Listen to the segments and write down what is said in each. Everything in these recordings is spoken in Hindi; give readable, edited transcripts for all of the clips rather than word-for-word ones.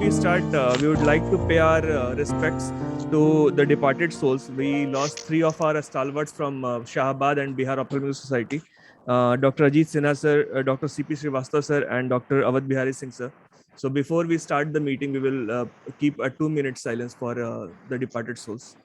we start, we would like to pay our respects to the departed souls. We lost three of our stalwarts from Shahabad and Bihar Ophthalmic Society, Dr. Ajit Sinha sir, Dr. C.P. Srivastava sir, and Dr. Awadh Bihari Singh sir. So before we start the meeting, we will keep a 2-minute silence for the departed souls.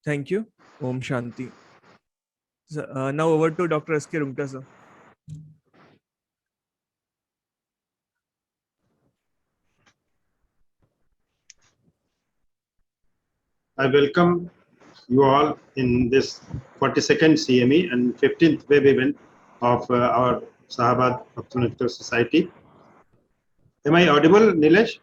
Thank you. Om Shanti. So, now over to Dr. S.K. Rungta sir. I welcome you all in this 42nd CME and 15th web event of our Shahabad Ophthalmic Society. Am I audible, Nilesh?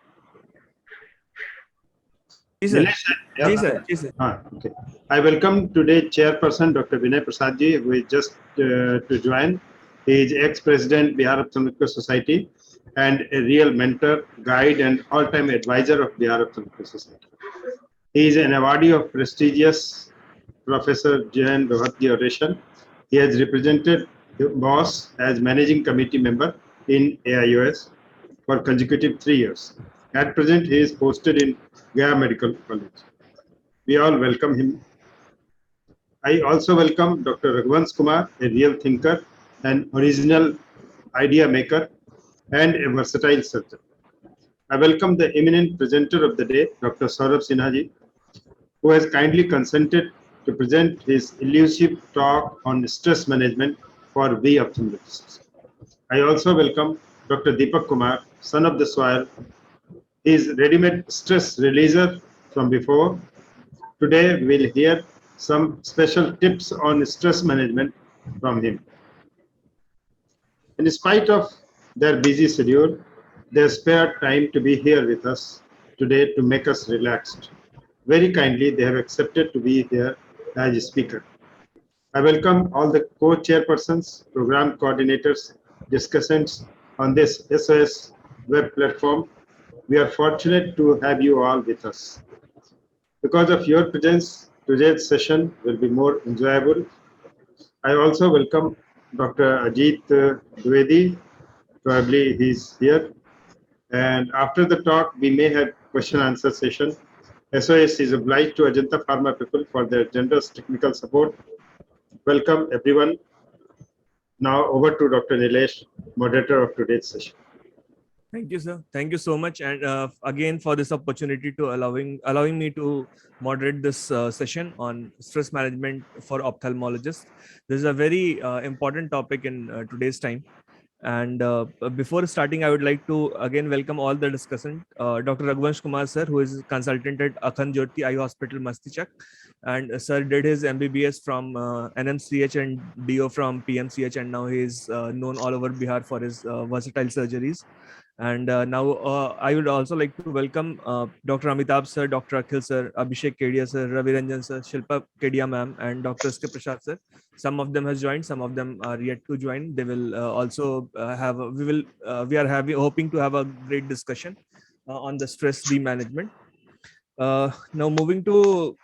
Ji sir. Nilesh, Ji sir. Ji sir. Okay. I welcome today Chairperson Dr. Vinay Prasad ji, who is just to join. He is ex-president Bihar Ophthalmic Society and a real mentor, guide, and all-time advisor of Bihar Ophthalmic Society. He is an awardee of prestigious Professor Jain Rohatgi Oration. He has represented BOSS as managing committee member in AIOS for consecutive 3 years. At present, he is posted in Gaya Medical College. We all welcome him. I also welcome Dr. Raghuvansh Kumar, a real thinker, an original idea maker, and a versatile surgeon. I welcome the eminent presenter of the day, Dr. Saurabh Sinha ji, who has kindly consented to present his elusive talk on stress management for we ophthalmologists. I also welcome Dr. Deepak Kumar, son of the soil. He is ready-made stress releaser from before. Today we'll hear some special tips on stress management from him. In spite of their busy schedule, they spared time to be here with us today to make us relaxed. Very kindly, they have accepted to be here as a speaker. I welcome all the co-chairpersons, program coordinators, discussants on this SOS web platform. We are fortunate to have you all with us. Because of your presence, today's session will be more enjoyable. I also welcome Dr. Ajit Dwivedi. Probably he's here. And after the talk, we may have question answer session. SOS is obliged to Ajanta Pharma people for their generous technical support. Welcome everyone. Now over to Dr. Nilesh, moderator of today's session. Thank you, sir. Thank you so much, and again for this opportunity to allowing me to moderate this session on stress management for ophthalmologists. This is a very important topic in today's time. And before starting, I would like to again welcome all the discussant, Dr. Raghuvansh Kumar sir, who is consultant at Akhand Jyoti Eye Hospital, Mastichak, and sir did his MBBS from NMCH and DO from PMCH, and now he is known all over Bihar for his versatile surgeries. And now I would also like to welcome Dr. Amitabh sir, Dr. Akhil sir, Abhishek Kedia sir, Ravi Ranjan sir, Shilpa Kedia ma'am, and Dr. S.K. Prasad sir. Some of them has joined, some of them are yet to join. They will also have. We are hoping to have a great discussion on the stress management. Now moving to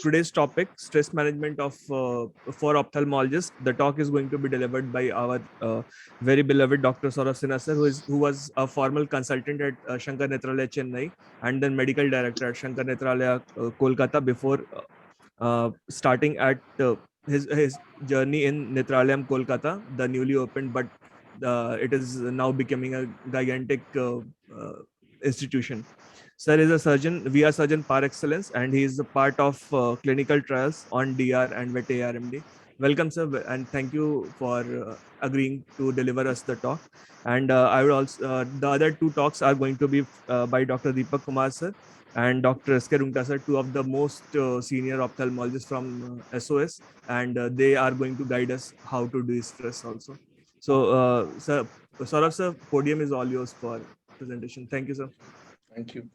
today's topic, stress management of for ophthalmologists. The talk is going to be delivered by our very beloved Dr. Saurabh Sinha sir, who was a formal consultant at Shankar Netralaya Chennai and then medical director at Shankar Netralaya Kolkata before starting at his journey in Netralayam Kolkata, the newly opened, but it is now becoming a gigantic institution. Sir is a surgeon, VR surgeon par excellence, and he is a part of clinical trials on DR and wet ARMD. Welcome, sir, and thank you for agreeing to deliver us the talk. And I would also the other two talks are going to be by Dr. Deepak Kumar sir and Dr. S.K. Rungta sir, two of the most senior ophthalmologists from SOS, and they are going to guide us how to de-stress also. So, sir, Saurabh sir, podium is all yours for presentation. Thank you, sir. Thank you.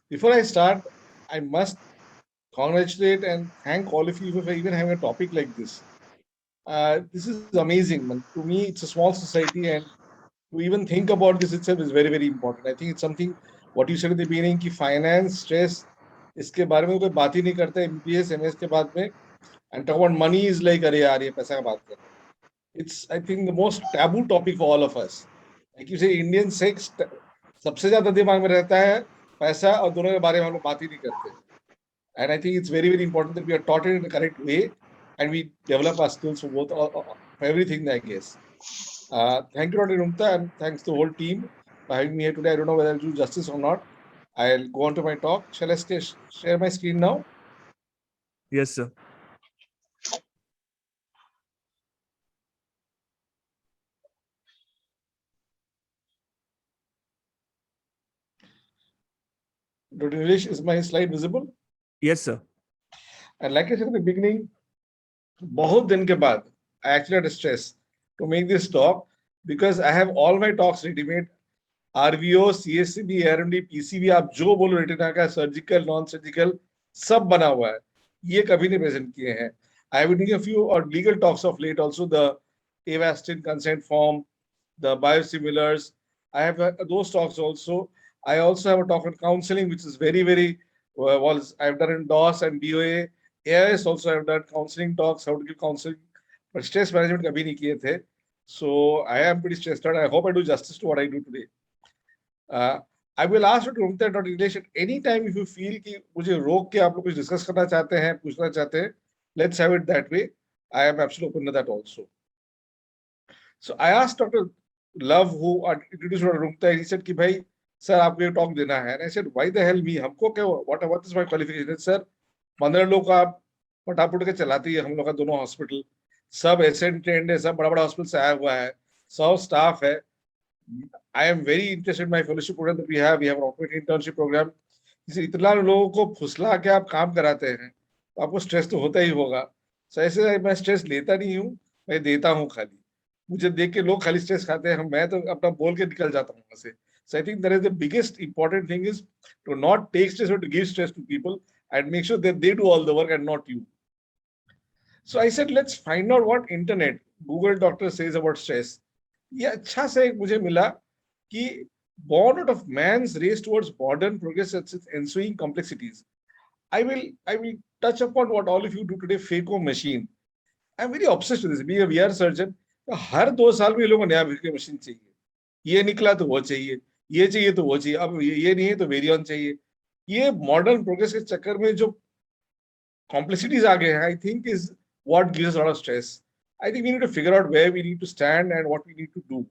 Before I start, I must congratulate and thank all of you for even having a topic like this. This is amazing, man. To me, it's a small society, and to even think about this itself is very, very important. I think it's something what you said at the beginning कि finance, stress, इसके बारे में कोई बात ही नहीं करता MBS, MS के बाद में, and talk about money is like अरे यार ये पैसा का बात कर रहे हैं. It's I think the most taboo topic for all of us. Like you say, Indian sex सबसे ज्यादा दिमाग में रहता है पैसा और दोनों के बारे में हम लोग बात ही नहीं करते. And I think it's very, very important that we are taught it in the correct way and we develop our skills for both, for everything, I guess. Thank you, Dr. Rungta, and thanks to the whole team for having me here today. I don't know whether I'll do justice or not. I'll go on to my talk. Shall I share my screen now? Yes, sir. Dr. Nilesh, is my slide visible? Yes, sir. And like I said in the beginning, बहुत दिन के बाद, I actually had a stress to make this talk because I have all my talks ready-made. RVO, CSCB, RMD, PCB, आप जो बोलो रेटिना का सर्जिकल, नॉन सर्जिकल सब बना हुआ है. ये कभी नहीं प्रेजेंट किए हैं. I have been doing a few legal talks of late also, the Avastin consent form, the biosimilars. I have those talks also. I also have a talk on counseling, which is very, very I've done in DOS and BOA. AIS also I've done counseling talks, how to give counseling, but stress management कभी नहीं किए थे. So I am pretty stressed out. I hope I do justice to what I do today. I will ask you to Rungta and Dr. Nilesh at any time if you feel कि मुझे रोक के आप लोग कुछ डिस्कस करना चाहते हैं, पूछना चाहते हैं, let's have it that way. I am absolutely open to that also. So I asked Dr. Love, who introduced Dr. Rungta, he said कि भाई सर आपको ये टॉक देना है. And I said why the hell me? हमको क्या, what is my qualification? Sir 15 लोग आप पटापुट के चलाती है हम लोग का दोनों हॉस्पिटल, सब एसेंट ट्रेंड है, सब बड़ा बड़ा हॉस्पिटल से आया हुआ है, 100 स्टाफ है. I am very interested in my fellowship program that we have an operating internship program. इतना लोगों को फुसला के आप काम कराते हैं तो आपको स्ट्रेस तो होता ही होगा. So ऐसे मैं स्ट्रेस लेता नहीं हूँ, मैं देता हूँ खाली. मुझे देख के लोग खाली स्ट्रेस खाते हैं, मैं तो अपना बोल के निकल जाता हूँ वहां से. So I think that is the biggest important thing is to not take stress or to give stress to people and make sure that they do all the work and not you. So I said, let's find out what internet, Google Doctor says about stress. ये अच्छा से एक मुझे मिला कि born out of man's race towards modern progress and its ensuing complexities. I will touch upon what all of you do today, phaco machine. I'm very obsessed with this. Being a VR surgeon, हर 2 साल में ये लोगों को नया phaco machine चाहिए. ये निकला तो वो चाहिए, ये चाहिए तो वो चाहिए, अब ये नहीं है तो वेरियन चाहिए. ये मॉडर्न प्रोग्रेस के चक्कर में जो complexities आ गए हैं, I think is what gives us a lot of stress. I think we need to figure out where we need to stand and what we need to do.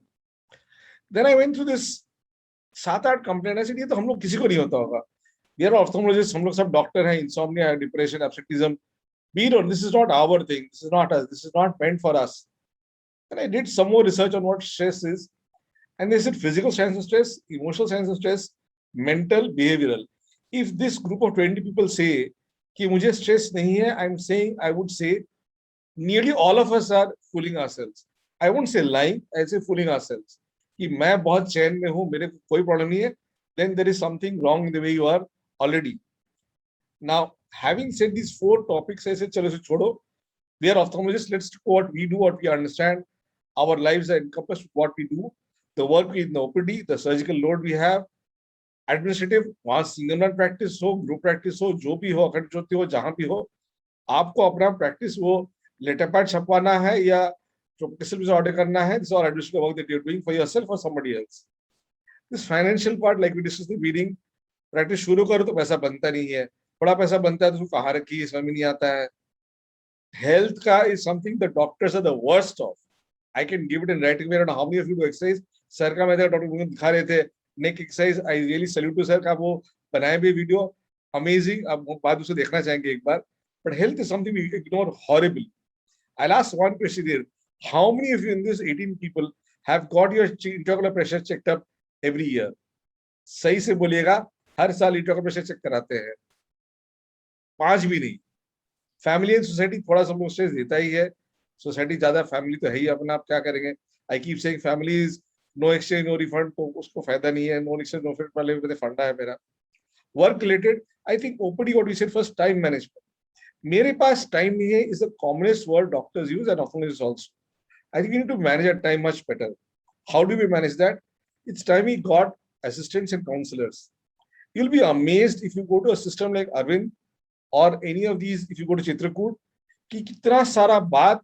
Then I went through this 7-8 complaint. I said ये तो हम लोग किसी को नहीं होता होगा. We are ophthalmologists, हम लोग सब डॉक्टर हैं, insomnia, depression, absenteeism. We don't. This is not our thing. This is not us. This is not meant for us. And I did some more research on what stress is. And they said physical signs of stress, emotional signs of stress, mental, behavioral. If this group of 20 people say कि मुझे stress नहीं है, I would say nearly all of us are fooling ourselves. I won't say lying, I say fooling ourselves. कि मैं बहुत चैन में हूँ, मेरे को कोई problem नहीं है, then there is something wrong in the way you are already. Now, having said these 4 topics, I said चलो इसे छोड़ो. We are ophthalmologists. Let's do what we do, what we understand. Our lives are encompassed with what we do. The work we in the OPD, the surgical load we have, administrative, वहाँ single practice हो, group practice हो, जो भी हो, अखंड ज्योति हो, जहाँ भी हो, आपको अपना practice वो लेटर पैड छपवाना है या प्रोफेशनल ऑर्डर करना है. This is all administrative work that you're doing for yourself or somebody else. This financial part, like we discussed in the meeting, practice शुरू करो तो पैसा बनता नहीं है, बड़ा पैसा बनता है तो उसको कहाँ रखी समझ में नहीं आता है. Health का is something the doctors are the worst of. I can give it in writing. I don't know how many of you do exercise. Sir का मैं डॉक्टर मुझे दिखा रहे थे neck exercise. I really salute to sir का वो बनाए भी वीडियो अमेजिंग. आप बाद उसे देखना चाहेंगे एक बार. but health is something we ignore horribly. I'll ask one question here. How many of you in this 18 people have got your intraocular pressure checked up every year? सही से बोलिएगा, हर साल इंट्राओकुलर प्रेशर चेक कराते हैं? 5 भी नहीं. फैमिली एंड सोसाइटी थोड़ा सा स्ट्रेस देता ही है. सोसाइटी ज्यादा, फैमिली तो है ही अपना, आप क्या करेंगे. I keep saying families no exchange no refund, तो उसको फायदा नहीं है. नो एक्सचेंज नो रिफंड वाले में फंडा है मेरा. Work related, I think OPD what we said first, time management. मेरे पास टाइम नहीं है is the commonest word doctors use and ophthalmologist also. I think we need to manage our time much better. How do we manage that? It's time we got assistants and counselors. You'll be amazed if you go to a system like Arvind or any of these, if you go to Chitrakoot, कि कितना सारा बात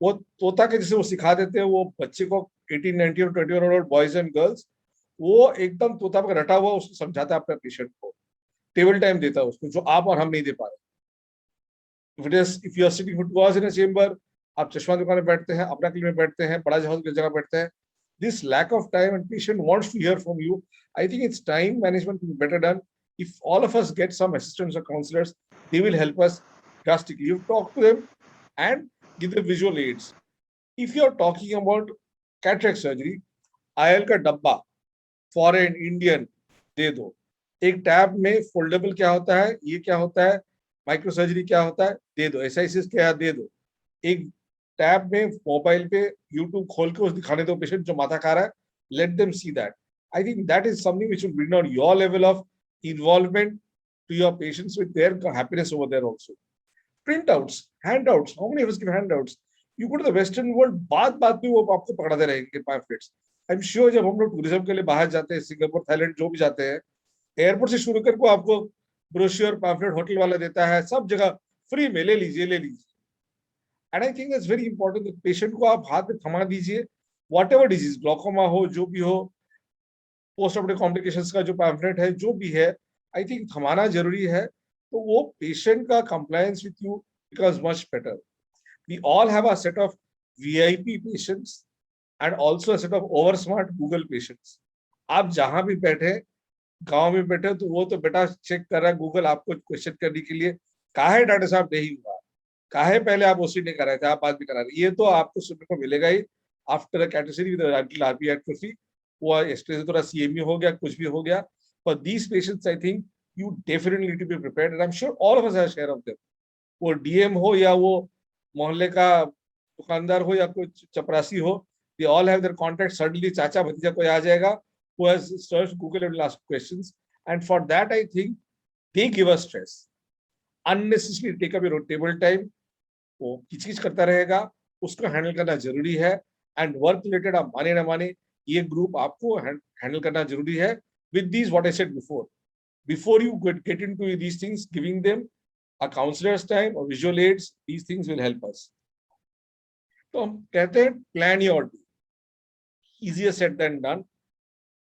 वो तोता के जैसे वो सिखा देते हैं. वो बच्चे को 18, 19 और 21 बॉयज एंड गर्ल्स, वो एकदम तोता पर रटा हुआ उसको समझाता है अपने पेशेंट को. टेबल टाइम देता है उसको, जो आप और हम नहीं दे पा रहे. If you are sitting for 2 hours in a chamber, आप चश्मा दुकान में बैठते हैं, अपना क्लिनिक में बैठते हैं, बड़ा जगह बैठते हैं. This lack of time and patient wants to hear from you. I think it's time management to be better done. If all of us get some assistants or counselors, they will help us drastically. You talk to them and give them visual aids. If you are talking about cataract surgery, IL का डब्बा फॉरेन इंडियन दे दो. एक टैब में फोल्डेबल क्या होता है, ये क्या होता है, माइक्रो सर्जरी क्या होता है, दे दो. एसआईसिस क्या दे दो. एक टैब में मोबाइल पे यूट्यूब खोल के उस दिखाने दो पेशेंट जो माथा खा रहा है. Let them see that. I think that is something which will bring down your level of involvement to your patients with their happiness over there also. Printouts, handouts, how many of us give handouts? You go to the western world, बात में वो आपको पकड़ाते रहेंगे पैम्फलेट्स. आई एम श्योर जब हम लोग टूरिज्म के लिए बाहर जाते हैं, सिंगापुर, थाईलैंड, जो भी जाते हैं, एयरपोर्ट से शुरू करके आपको ब्रोशर पैम्फलेट होटल वाला देता है, सब जगह फ्री में, ले लीजिए. And I think that's very important that patient को आप हाथ में थमा दीजिए. Whatever disease, glaucoma हो, जो भी हो, post operative complications का जो pamphlet है, जो भी है, I think थमाना जरूरी है. तो वो patient का compliance with you becomes much better. We all have a set of VIP patients and also a set of over smart Google patients. आप जहां भी बैठे, गांव में बैठे, तो वो तो बेटा चेक कर रहा है गूगल आपको क्वेश्चन करने के लिए, काहे डॉक्टर साहब नहीं हुआ, काहे पहले आप ओसी नहीं कराए थे, आप आज भी करा रहे. ये तो आपको सुनने को मिलेगा ही after a category with RP atrophy. वो स्ट्रेस थोड़ा सीएमई हो गया, कुछ भी हो गया. For these patients I think you definitely need to be prepared and I am sure all of us have share of them. वो डीएम हो या वो मोहल्ले का दुकानदार हो या कोई चपरासी हो, they all have their contact. Suddenly चाचा भतीजा कोई आ जाएगा who has searched Google and will ask questions, and for that I think they give us stress. Unnecessarily take up your table time. वो किच करता रहेगा, उसको हैंडल करना जरूरी है. एंड वर्क रिलेटेड आप माने ना माने, ये ग्रुप आपको हैंडल करना जरूरी है. With these what I said before you get into these things, giving them a counsellors time और visual aids, these things will help us. तो हम कहते हैं plan your day. Easier said than done,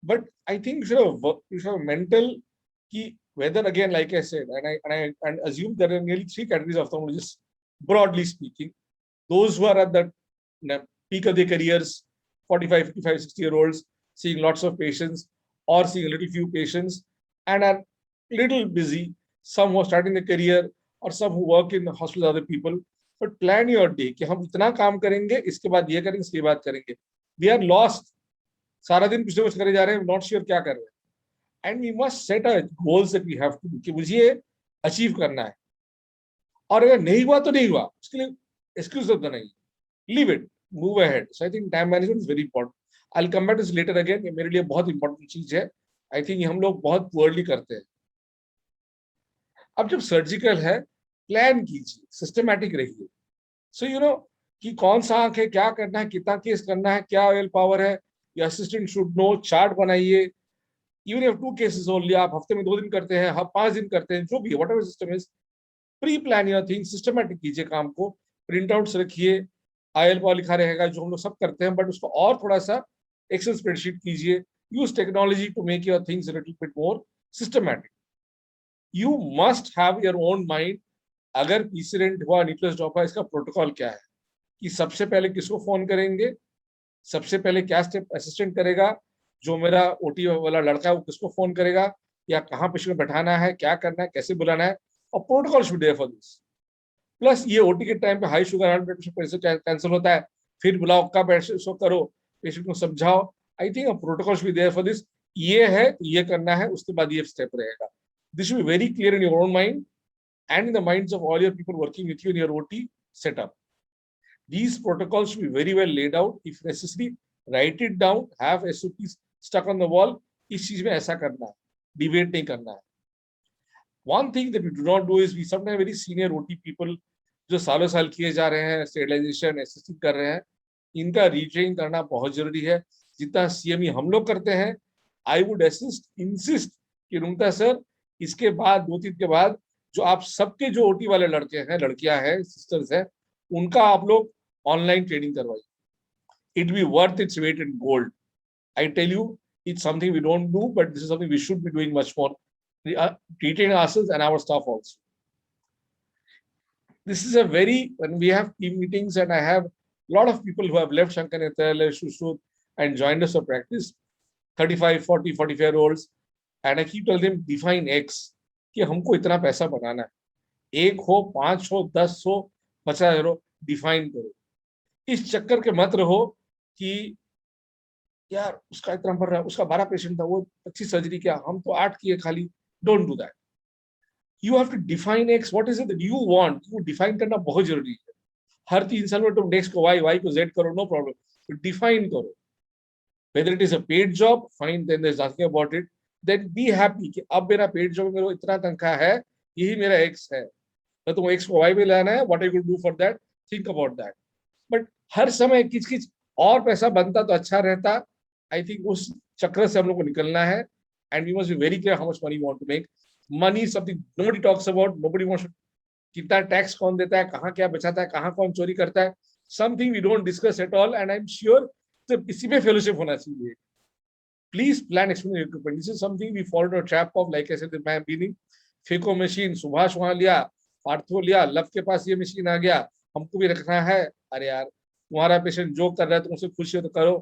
but I think you should have mental कि whether again, like I said, and assume there are nearly 3 categories of ophthalmologists, broadly speaking. Those who are at the peak of their careers, 45, 55, 60-year-olds, seeing lots of patients or seeing a little few patients and are little busy. Some who are starting their career or some who work in the hospital, other people. But plan your day कि हम इतना काम करेंगे, इसके बाद ये करेंगे, इसके बाद करेंगे. We are lost. सारा दिन कुछ ना कुछ करे जा रहे हैं, not sure क्या कर रहे हैं. And we must set our goals that we have to do, कि मुझे अचीव करना है, और अगर नहीं हुआ तो नहीं हुआ, उसके लिए एक्सक्यूज तो नहीं. Leave it, move ahead. So I think time management is very important. I will come back to this later again. ये मेरे लिए बहुत इंपॉर्टेंट चीज है. आई थिंक ये हम लोग बहुत पुअरली करते हैं. अब जब सर्जिकल है, प्लान कीजिए, सिस्टमैटिक रहिए. सो यू नो कि कौन सा आंख है, क्या करना है, कितना केस करना है, क्या ऑयल पावर है, या असिस्टेंट शुड नो. चार्ट बनाइए. Even if 2 cases only, आप हफ्ते में 2 दिन करते हैं, 5 दिन करते हैं, जो भी whatever system is, pre plan your thing, systematic कीजिए काम को. प्रिंट आउट्स रखिए, आईएल पर लिखा रहेगा, जो हम लोग सब करते हैं, बट उसको और थोड़ा सा एक्सेल स्प्रेडशीट कीजिए. Use technology to make your things little bit more systematic. You must have your own mind. अगर पीसीरेंट हुआ, न्यूक्लियस ड्रॉप है, इसका प्रोटोकॉल क्या है, कि सबसे पहले किसको फोन करेंगे, सबसे पहले क्या स्टेप असिस्टेंट करेगा, जो मेरा ओटी वाला लड़का है वो किसको फोन करेगा, या कहाँ पेशेंट बैठाना है, क्या करना है, कैसे बुलाना है. और protocol should there for this. Plus ये ओटी के टाइम पे high sugar heart blood pressure cancel होता है, फिर बुलाओ कब शो करो, पेशेंट को समझाओ। I think protocol should be there for this. ये है तो ये करना है, उसके बाद ये स्टेप रहेगा। This should be very clear in your own mind and in the minds of all your people working with you in your OT setup. These protocols should be very well laid out. If necessary, write it down, have SOPs stuck on the wall. इस चीज में ऐसा करना है, डिबेट नहीं करना है। One thing that we do not do is we sometimes very senior OT people जो सालों साल किए जा रहे हैं, स्टेरिलाइजेशन एसिस्टिंग कर रहे हैं, इनका रीट्रेनिंग करना बहुत जरूरी है। जितना CME हम लोग करते हैं, आई वुड इंसिस्ट कि रुंगटा सर इसके बाद 2-3 के बाद जो आप सबके जो ओटी वाले लड़के हैं, लड़कियां हैं, सिस्टर्स हैं, उनका आप लोग ऑनलाइन ट्रेनिंग करवाइए। It be worth its weight in gold. I tell you, it's something we don't do, but this is something we should be doing much more, training ourselves and our staff also. This is a very, when we have team meetings and I have a lot of people who have left Shankar Nethralaya, Shushruth and joined us for practice, 35, 40, 45-year-olds, and I keep telling them define X, कि हमको इतना पैसा बनाना है, 1 हो, 5 हो, 10 हो, 50 हो, डिफाइन करो। इस चक्कर के मत रहो कि यार उसका इतना बढ़ रहा है, उसका 12 पेशेंट था, वो 25 सर्जरी किया, हम तो 8 किए खाली। Don't do that. You have to define X, what is it that you want. You define करना बहुत जरूरी है। हर 3 साल में तुम नेक्स्ट को वाई को जेड करो, नो प्रॉब्लम, तो डिफाइन करो। whether it is a paid job, fine, then there's nothing about it. Then be happy कि अब मेरा पेड जॉब में इतना तनख्वाह है, यही मेरा एक्स है, तो तुम एक्स को वाई में लाना है, what I will do for that, think about that. But हर समय किच किच और पैसा बनता तो अच्छा रहता। आई थिंक उस चक्र से हम लोग को निकलना है, and we must be very clear how much money we want to make. Money is something nobody talks about, nobody wants. कितना टैक्स कौन देता है, कहाँ क्या बचाता है, कहाँ कौन चोरी करता है, something we don't discuss at all, and I am sure तो इसी में फेलोशिप होना चाहिए। Please plan expensive equipment. This is something we followed a trap of, like I said in my beginning. Phaco machine Subhash वहां लिया, पार्थो लिया, लव के पास ये मशीन आ गया, हमको भी रखना है। अरे यार, तुम्हारा पेशेंट जो कर रहा है तुमसे खुश हो तो करो।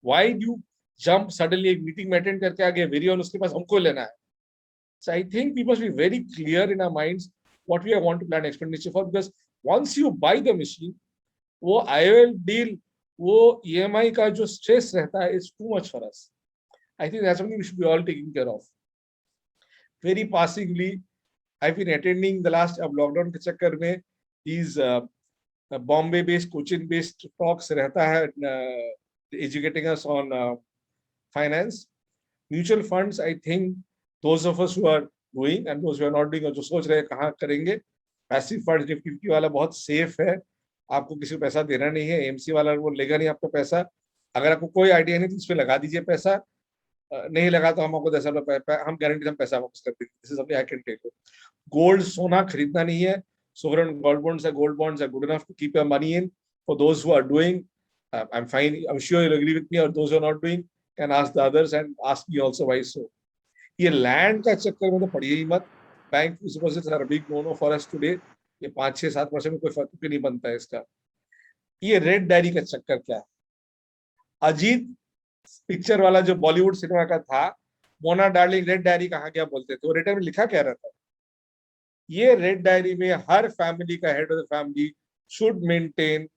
Why do you jump suddenly एक मीटिंग में अटेंड करके आ गए वेरी ऑन, उसके पास हमको लेना है। So I think we must be very clear in our minds what we want to plan expenditure for, because once you buy the machine, वो IOL deal, वो EMI का जो स्ट्रेस रहता है, is too much for us. I think that's something we should be all taking care of. Very passingly, I've been attending the last lockdown के चक्कर में these Bombay-based, Cochin-based talks रहता है, educating us on finance, mutual funds. I think those of us who are doing and those who are not doing, और जो सोच रहे हैं कहाँ करेंगे, passive funds, Nifty वाला बहुत safe है, आपको किसी को पैसा देना नहीं है, AMC वाला वो लेगा नहीं आपका पैसा। अगर आपको कोई आइडिया नहीं तो इस पे लगा दीजिए पैसा, नहीं लगा तो हम आपको 10 हम गारंटी हम पैसा वापस कर देंगे। This is something I can take. Gold सोना खरीदना नहीं है, सोवरेन गोल्ड बॉन्ड्स है, gold bonds are good enough to keep your money in. For those who are doing, I am fine, I am sure you will agree with me, और those who are not doing can ask the others and ask me also why so. ये लैंड का चक्कर में तो पड़िए ही मत। Bank deposits are a big no no for us today. ये 5-6-7% में कोई फर्क भी नहीं बनता है इसका। ये रेड डायरी का चक्कर क्या है? अजीत पिक्चर वाला जो बॉलीवुड सिनेमा का था, मोना डार्लिंग रेड डायरी कहाँ गया बोलते थे, वो रेड डायरी में लिखा क्या रहता है? ये रेड डायरी में हर फैमिली का head of the family should maintain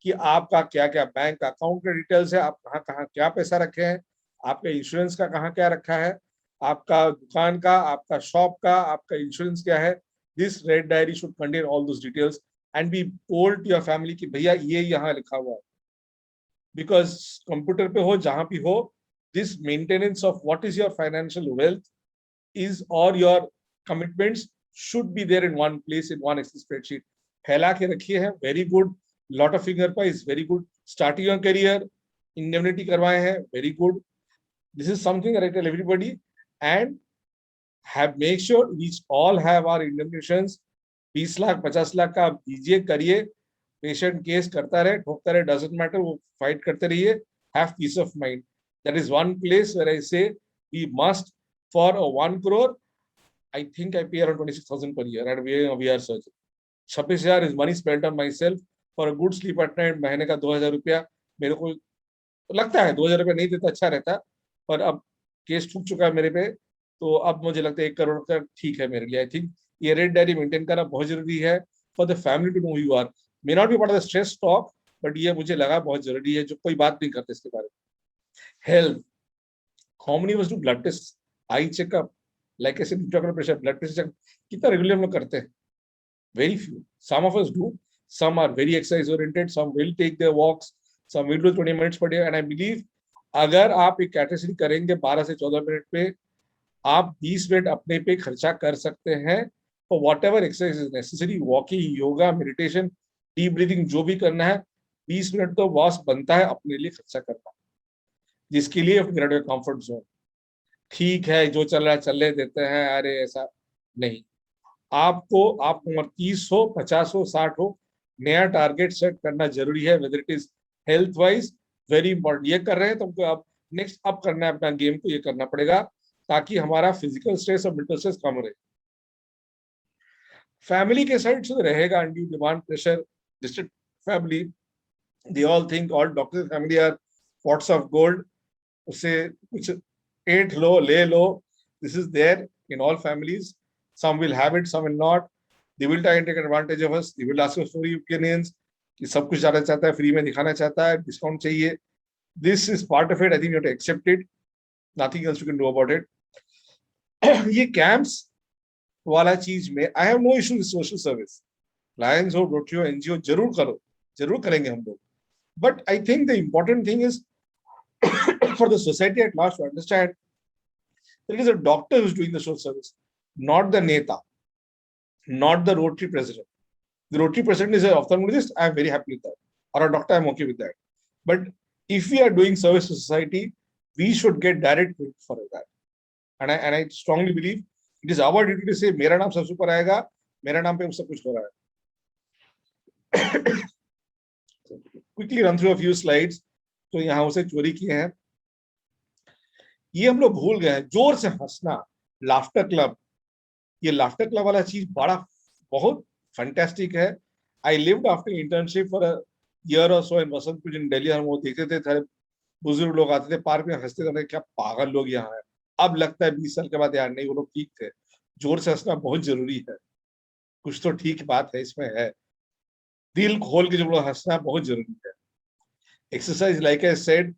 कि आपका क्या क्या बैंक अकाउंट के डिटेल्स है, आप कहाँ कहाँ क्या पैसा रखे हैं, आपका इंश्योरेंस का कहाँ क्या रखा है, आपका दुकान का, आपका शॉप का, आपका इंश्योरेंस क्या है। This red diary should contain all those details and be told to your family कि भैया ये यहाँ लिखा हुआ है। बिकॉज कंप्यूटर पे हो, जहां भी हो, this maintenance of what is your financial wealth is और your commitments should be there in one place, in one Excel spreadsheet. फैला के रखिए है, very good. Lot of finger pies, very good. Starting your career, indemnity करवाए हैं, very good. This is something I tell everybody, and have make sure we all have our indemnifications. 20 lakh 50 lakh का आप दीजिए, करिए, पेशेंट केस करता रहे, ठोकता रहे, डजंट मैटर, वो फाइट करते रहिए, have peace of mind. That is one place where I say we must for 1 crore, I think I pay around 26,000 per year at VR surgery. 26,000 is money spent on myself for a good sleep at night. महीने का 2,000 रुपया मेरे को लगता है, 2,000 रुपया नहीं देता अच्छा रहता, पर अब केस ठुक चुका है मेरे पे, तो अब मुझे लगता है 1 crore का ठीक है मेरे लिए। आई थिंक ये रेड डायरी मेंटेन करना बहुत जरूरी है। for the family to know who you are. May not be part of the stress talk, but ये मुझे लगा बहुत जरूरी है, जो कोई बात नहीं करते इसके बारे में. Health. How many of us do blood tests, eye checkup, like I said, blood pressure, blood pressure check, कितना रेगुलर हम लोग करते हैं? Very few. Some of us do. Some are very exercise oriented. Some will take their walks. Some will do 20 minutes per day. And I believe अगर आप एक कैटेगरी करेंगे 12 से 14 मिनट पे, आप 20 मिनट अपने पे खर्चा कर सकते हैं for whatever exercise is necessary. Walking, yoga, meditation, deep breathing, जो भी करना है, 20 मिनट तो बॉस बनता है अपने लिए खर्चा करना, जिसके लिए कंफर्ट जोन. ठीक है, जो चल रहा है चलने देते हैं, अरे ऐसा नहीं. आपको आप उम्र 30 हो, 50 हो, 60 हो, नया टारगेट सेट करना जरूरी है. Whether it is health wise, very important. ये कर रहे हैं तो हमको अब नेक्स्ट अप करना है अपना गेम को, ये करना पड़ेगा ताकि हमारा फिजिकल स्ट्रेस और मेंटल स्ट्रेस कम रहे. फैमिली के साइड से रहेगा undue demand, pressure, district family, they all think all doctor family are pots of gold. उससे कुछ एंठ लो, ले लो. This is there in all families. Some will have it, some will not. They will try and take advantage of us. They will ask us for opinions. कि सब कुछ जाना चाहता है, फ्री में दिखाना चाहता है, डिस्काउंट चाहिए. This is part of it. I think you have to accept it. Nothing else you can do about it. ये camps वाला चीज में I have no issue with social service. Lions हो, Rotary हो, NGO जरूर करो, जरूर करेंगे हम लोग. But I think the important thing is for the society at large to understand that it is a doctor who is doing the social service, not the neta, not the Rotary president. The Rotary president is an ophthalmologist. I am very happy with that. Or a doctor, I am okay with that. But if we are doing service to society, we should get direct credit for that. And I strongly believe it is our duty to say, मेरा नाम सबसे ऊपर आएगा, मेरा नाम पे सब कुछ हो रहा है. Quickly run through a few slides. तो यहाँ उसे चोरी किए हैं. ये हम लोग भूल गए हैं. जोर से हंसना, लाफ्टर क्लब. ये लाफ्टर क्लब वाला चीज बड़ा बहुत फैंटास्टिक है. I lived after internship for a year और सो इन वसंत कुंज इन दिल्ली. हम वो देखते थे, सारे बुजुर्ग लोग आते थे पार्क में, हंसते थे, क्या पागल लोग यहाँ है. अब लगता है 20 साल के बाद यार नहीं, वो लोग ठीक थे. जोर से हंसना बहुत जरूरी है. कुछ तो ठीक बात है इसमें है. दिल खोल के जब लोग हंसना बहुत जरूरी है. एक्सरसाइज लाइक आई सेड,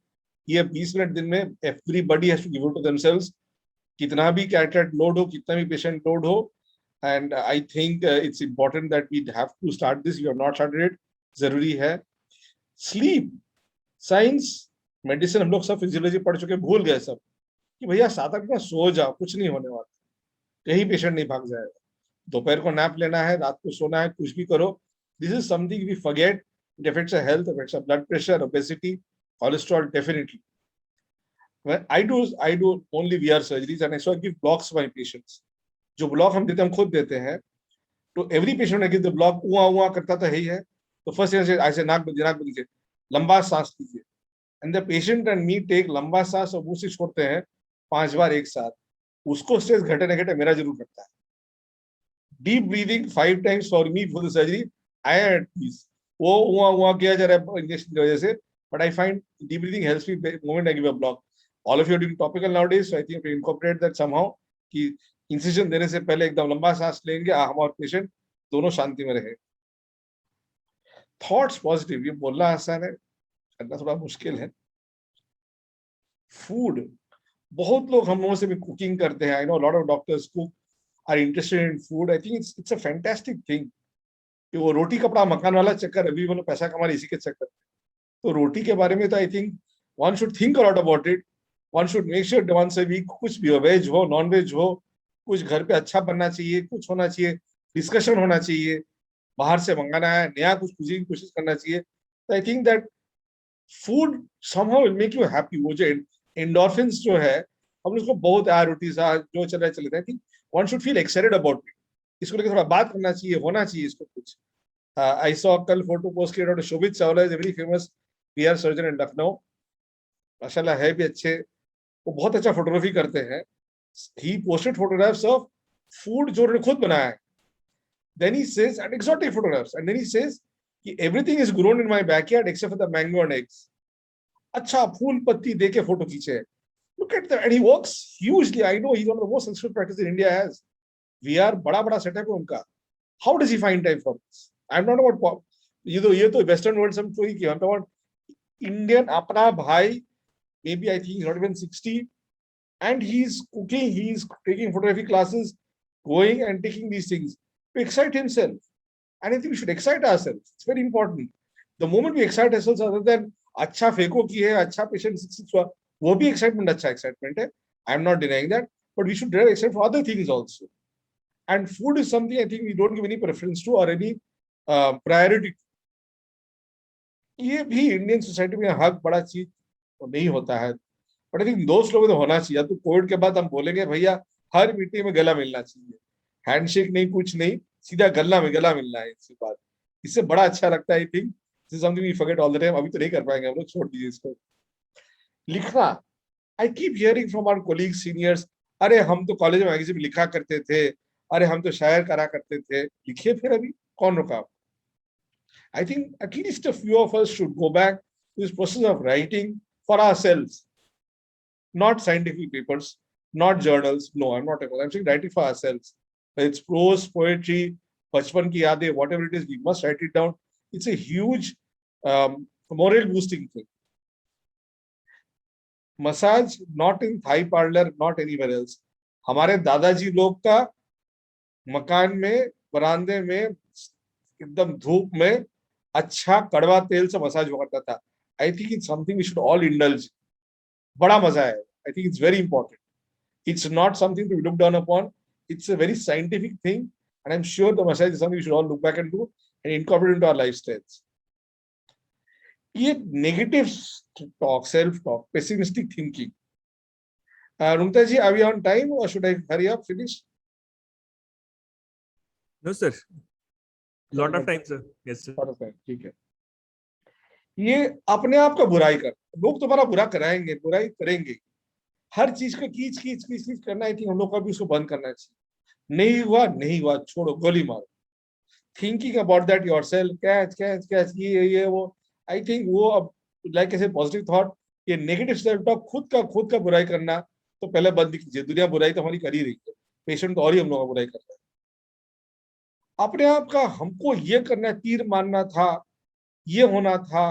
ये 20 मिनट दिन में everybody has to give it to themselves. कितना भी कैटेट लोड हो, कितना भी पेशेंट लोड हो. And I think it's important that we have to start this. You have not started it. जरूरी है. स्लीप, साइंस, मेडिसिन हम लोग सब फिजियोलॉजी पढ़ चुके, भूल गए सब कि भैया 7-8 घंटा सो जाओ, कुछ नहीं होने वाला, कहीं पेशेंट नहीं भाग जाएगा. दोपहर को नैप लेना है, रात को सोना है, कुछ भी करो. This is something we forget. It affects our health, affects our blood pressure, obesity, cholesterol. Definitely when I do only VR surgeries and I so I give blocks to my patients. जो ब्लॉक हम देते हैं, हम खुद देते हैं. तो every patient I give the block. उआ करता तो है ही है. तो फर्स्ट ऐसे नाक बंद कीजिए, लंबा सांस लीजिए. And the patient and me take लंबा सांस और मुंह से छोड़ते हैं 5 बार एक साथ. उसको स्ट्रेस घटे न घटे, मेरा जरूर घटता है. Deep breathing 5 times for me for the surgery. I am at peace. वो उआ किया जा रहा है इंजेक्शन की वजह से, but I find deep breathing helps me moment I give a block. All of you are doing topical nowadays, so I think we incorporate that somehow. कि इंसिजन देने से पहले एकदम लंबा सांस लेंगे, हम और पेशेंट दोनों शांति में रहे. थॉट्स पॉजिटिव, ये बोलना आसान है, करना थोड़ा मुश्किल है. फूड, बहुत लोग हम लोगों से भी कुकिंग करते हैं. I know lot of doctors cook, are interested in food. I think it's a fantastic thing. कि वो रोटी कपड़ा मकान वाला चक्कर, अभी वो पैसा कमा रहे इसी के चक्कर. तो रोटी के बारे में तो I think one should think a lot about it. One should make sure once a week कुछ भी हो, वेज हो, नॉन वेज हो, कुछ घर पे अच्छा बनना चाहिए, कुछ होना चाहिए, डिस्कशन होना चाहिए. बाहर से मंगाना है, नया कुछ कुछ कोशिश करना चाहिए. तो आई think that food somehow will make you happy. वो जो एंडोर्फिन्स जो है, हम उसको बहुत रोटी सा जो चल रहा है चलता है. I think one should feel excited about it. इसको लेकर थोड़ा बात करना चाहिए, होना चाहिए इसको कुछ. आई सॉ कल फोटो पोस्ट किया doctor Shobhit Chawla is very famous PR surgeon इन लखनऊ. माशाल्लाह है भी अच्छे, वो बहुत अच्छा फोटोग्राफी करते हैं. He posted photographs of food जो उन्होंने खुद बनाया है. Then he says, and exotic photographs, and then he says कि everything is grown in my backyard except for the mango and eggs. अच्छा फूल पत्ती देके फोटो खींचे. Look at that, and he works hugely. I know he's one of the most successful practices in India has. VR बड़ा सेटअप है उनका. How does he find time for this? I'm not about ये तो Western world some चोरी किया. I'm talking about Indian अपना भाई, maybe I think he's not even 60, and he's cooking, he's taking photography classes, going and taking these things to excite himself. And I think we should excite ourselves. It's very important. The moment we excite ourselves, other than अच्छा फेको की है, अच्छा पेशेंट सक्सेस हुआ, वो भी एक्साइटमेंट अच्छा एक्साइटमेंट है. I am not denying that, but we should drive excite for other things also. And food is something I think we don't give any preference to or any priority. ये भी इंडियन सोसाइटी में हक बड़ा चीज तो नहीं होता है, बट आई थिंक दोस्त लोगों में होना चाहिए. तो कोविड के बाद हम बोलेंगे भैया हर मीटिंग में गला मिलना चाहिए, हैंडशेक नहीं, कुछ नहीं, सीधा गला में गला मिलना है. इसके बाद इससे बड़ा अच्छा लगता है. I think this is something we forget all the time. अभी तो नहीं कर पाएंगे हम लोग, छोड़ दीजिए इसको. लिखना, I keep hearing from our colleagues seniors, अरे हम तो कॉलेज में मैगजीन में लिखा करते थे, अरे हम तो शायर करा करते थे. लिखिए फिर, अभी कौन रोका? I think at least a few of us should go back to this process of writing for ourselves, not scientific papers, not journals. No, I'm not. I'm saying writing for ourselves. It's prose, poetry, bachpan ki yadein, whatever it is, we must write it down. It's a huge moral boosting thing. Massage, not in Thai parlor, not anywhere else. हमारे दादाजी लोग का मकान में बरामदे में एकदम धूप में अच्छा कड़वा तेल से मसाज हुआ करता था. I think it's something we should all indulge. बड़ा मजा है. I think it's very important. It's not something to be looked down upon. It's a very scientific thing, and I am sure the massage is something we should all look back into and incorporate into our lifestyles. ये negative talk, self talk, pessimistic thinking. Rumta ji, are we on time और should I hurry up, finish? No, sir. Lot of time, sir. Yes, sir. ठीक है. ये अपने आप का बुराई कर, लोग तुम्हारा बुरा कराएंगे, बुराई करेंगे, हर चीज का कीच कीच कीच कीच करना. आई थिंक हम लोग का भी उसको बंद करना चाहिए. नहीं हुआ, छोड़ो, गोली मारो. Thinking about that yourself, catch catch catch, ये वो, आई थिंक वो अब लाइक ऐसे पॉजिटिव थॉट, ये नेगेटिव सेल्फ टॉक, खुद का बुराई करना तो पहले बंद कीजिए. दुनिया बुराई तो हमारी कर ही रही है, पेशेंट तो और ही हम लोग का बुराई कर रहे हैं. अपने आप का हमको ये करना, तीर मारना था, ये होना था,